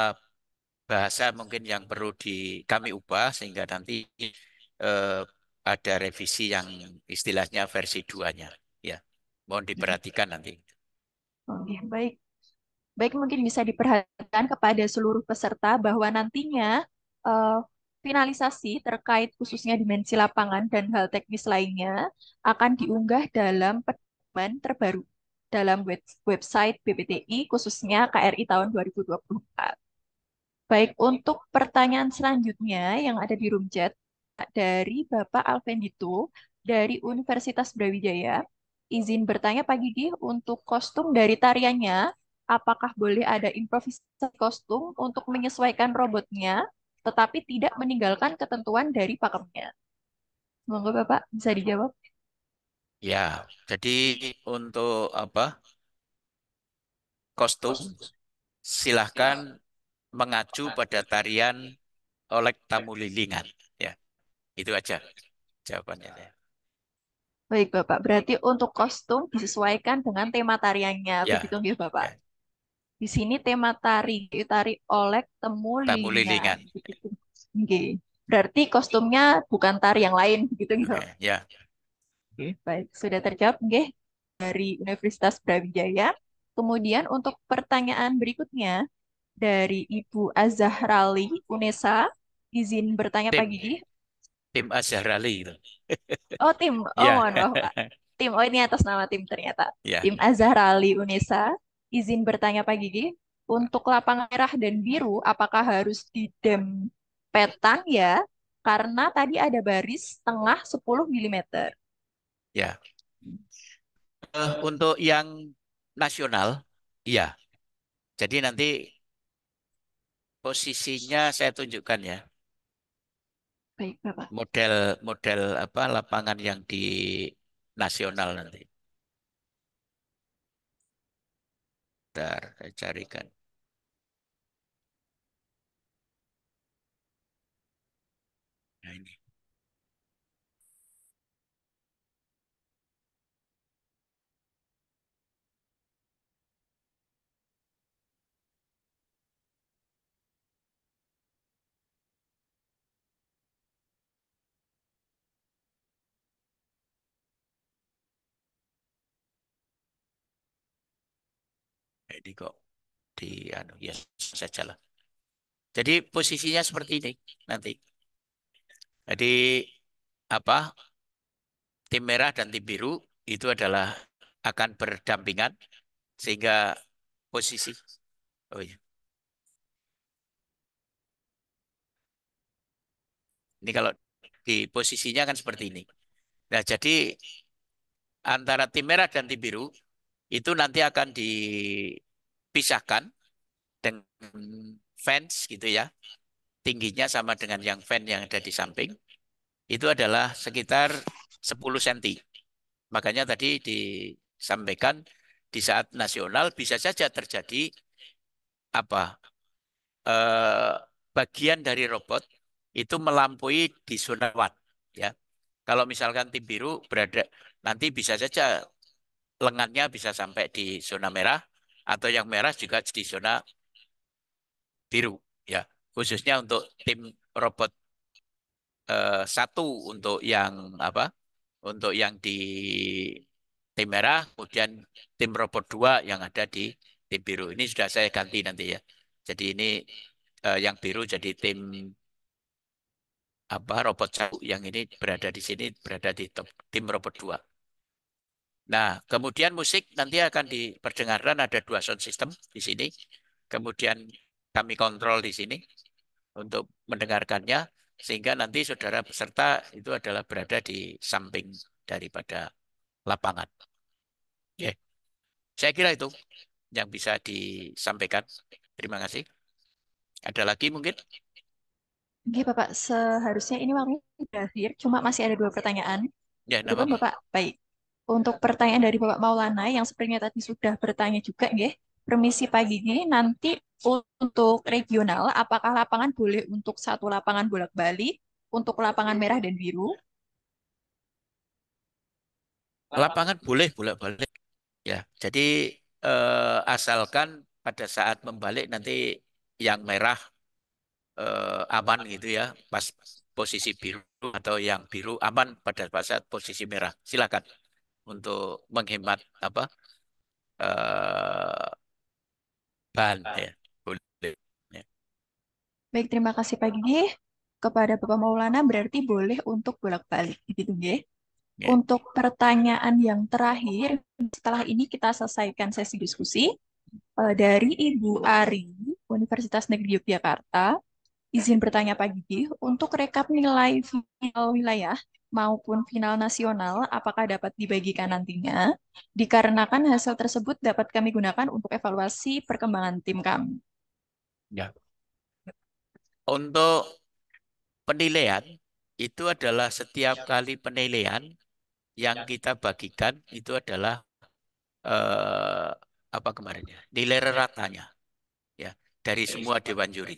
S3: bahasa mungkin yang perlu kami ubah sehingga nanti eh, ada revisi yang istilahnya versi 2-nya. Ya, mohon diperhatikan nanti.
S1: Oke, baik. Baik, mungkin bisa diperhatikan kepada seluruh peserta bahwa nantinya eh, finalisasi terkait khususnya dimensi lapangan dan hal teknis lainnya akan diunggah dalam pedoman terbaru dalam website BPTI khususnya KRI tahun 2024. Baik, untuk pertanyaan selanjutnya yang ada di room chat dari Bapak Alvendito dari Universitas Brawijaya. Izin bertanya Pak Gigi, untuk kostum dari tariannya, apakah boleh ada improvisasi kostum untuk menyesuaikan robotnya, tetapi tidak meninggalkan ketentuan dari pakemnya? Monggo Bapak bisa dijawab.
S3: Ya, jadi untuk apa? Kostum silahkan mengacu pada tarian oleh tamu lilingan. Ya, itu aja jawabannya. Ya,
S1: Baik Bapak, berarti untuk kostum disesuaikan dengan tema tariannya,
S3: ya,
S1: begitu nggih Bapak?
S3: ya.
S1: Di sini tema tari oleh temu
S3: Tamu
S1: lilingan,
S3: lilingan.
S1: begitu. Oke. Berarti kostumnya bukan tari yang lain, begitu nggih
S3: Oke,
S1: Bapak?
S3: ya.
S1: Oke, baik, sudah terjawab nggih dari Universitas Brawijaya. Kemudian untuk pertanyaan berikutnya dari Ibu Azzahrali Unesa, izin bertanya Pak
S3: Tim
S1: Gigi.
S3: tim Azharali itu.
S1: Oh tim, oh
S3: Ya,
S1: mohon maaf Pak. Tim, oh ini atas nama tim ternyata.
S3: ya.
S1: Tim Azzahrali Unesa, izin bertanya Pak Gigi. Untuk lapangan merah dan biru, apakah harus dempetan ya? Karena tadi ada baris tengah 10 milimeter.
S3: Ya. Untuk yang nasional, ya. Jadi nanti posisinya saya tunjukkan ya.
S1: Baik, Bapak.
S3: Model model apa lapangan yang di nasional nanti. Bentar, saya carikan. Nah, ini. Ini kok di anu ya saja lah. Jadi posisinya seperti ini nanti. Jadi apa? Tim merah dan tim biru itu adalah akan berdampingan sehingga posisi. Oh iya. Ini kalau di posisinya kan seperti ini. Nah, jadi antara tim merah dan tim biru itu nanti akan dipisahkan dengan fence gitu ya. Tingginya sama dengan yang fence yang ada di samping. Itu adalah sekitar 10 cm. Makanya tadi disampaikan di saat nasional bisa saja terjadi apa? eh, bagian dari robot itu melampaui di zona watt. Ya, kalau misalkan tim biru berada nanti bisa saja lengannya bisa sampai di zona merah atau yang merah juga di zona biru. Ya, khususnya untuk tim robot satu untuk yang apa? Untuk yang di tim merah, kemudian tim robot 2 yang ada di tim biru. Ini sudah saya ganti nanti ya. Jadi ini yang biru jadi tim apa robot 1, yang ini berada di sini berada di tim robot 2. Nah, kemudian musik nanti akan diperdengarkan ada 2 sound system di sini. Kemudian kami kontrol di sini untuk mendengarkannya sehingga nanti saudara peserta itu adalah berada di samping daripada lapangan. Oke. Saya kira itu yang bisa disampaikan. Terima kasih. Ada lagi mungkin?
S1: Oke, Bapak, seharusnya ini waktunya berakhir, cuma masih ada 2 pertanyaan.
S3: Ya,
S1: Itu
S3: tidak
S1: pun
S3: apa-apa.
S1: Bapak, baik. Untuk pertanyaan dari Bapak Maulana yang sepertinya tadi sudah bertanya juga, nggih. Permisi pagi ini, nanti untuk regional, apakah lapangan boleh untuk satu lapangan bolak-balik, untuk lapangan merah dan biru?
S3: Lapangan boleh bolak-balik. Ya, jadi asalkan pada saat membalik nanti yang merah aman gitu ya, pas posisi biru atau yang biru aman pada saat posisi merah. Silakan untuk menghemat apa bahan ya. Boleh. Ya.
S1: Baik, terima kasih Pak Gigi. Kepada Bapak Maulana berarti boleh untuk bolak-balik, gitu, nggih.
S3: Ya.
S1: Untuk pertanyaan yang terakhir, setelah ini kita selesaikan sesi diskusi dari Ibu Ari, Universitas Negeri Yogyakarta. Izin bertanya Pak Gigi, untuk rekap nilai final wilayah maupun final nasional, apakah dapat dibagikan nantinya? Dikarenakan hasil tersebut dapat kami gunakan untuk evaluasi perkembangan tim kami.
S3: Ya. Untuk penilaian itu adalah setiap kali penilaian yang kita bagikan itu adalah eh, apa kemarin ya nilai ratanya ya dari semua dewan juri.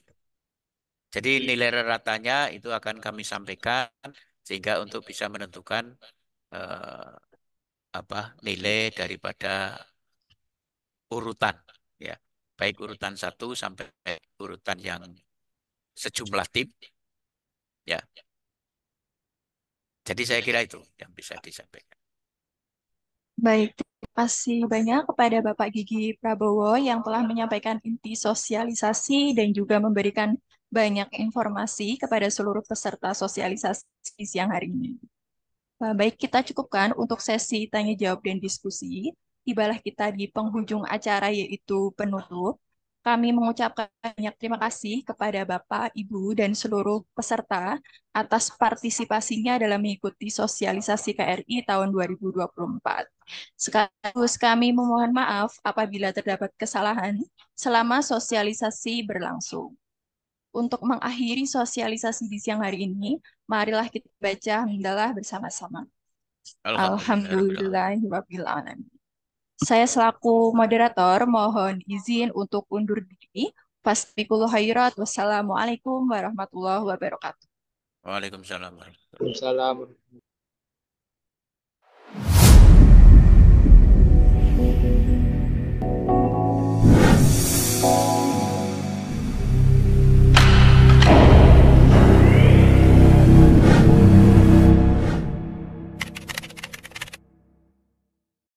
S3: Jadi nilai ratanya itu akan kami sampaikan sehingga untuk bisa menentukan eh, apa nilai daripada urutan ya baik urutan 1 sampai urutan yang sejumlah tim ya. Jadi saya kira itu yang bisa disampaikan.
S1: Baik, terima kasih banyak kepada Bapak Gigi Prabowo yang telah menyampaikan inti sosialisasi dan juga memberikan banyak informasi kepada seluruh peserta sosialisasi siang hari ini. Baik, kita cukupkan untuk sesi tanya jawab dan diskusi. Tibalah kita di penghujung acara yaitu penutup. Kami mengucapkan banyak terima kasih kepada Bapak, Ibu, dan seluruh peserta atas partisipasinya dalam mengikuti sosialisasi KRI tahun 2024. Sekaligus kami memohon maaf apabila terdapat kesalahan selama sosialisasi berlangsung. Untuk mengakhiri sosialisasi di siang hari ini, marilah kita baca hamdalah bersama-sama.
S3: Alhamdulillahirobbilalamin.
S1: Alhamdulillahirrahmanirrahim. Saya selaku moderator mohon izin untuk undur diri. Fasbiqul khairat. Wassalamualaikum warahmatullahi wabarakatuh.
S3: Waalaikumsalam.
S6: Waalaikumsalam.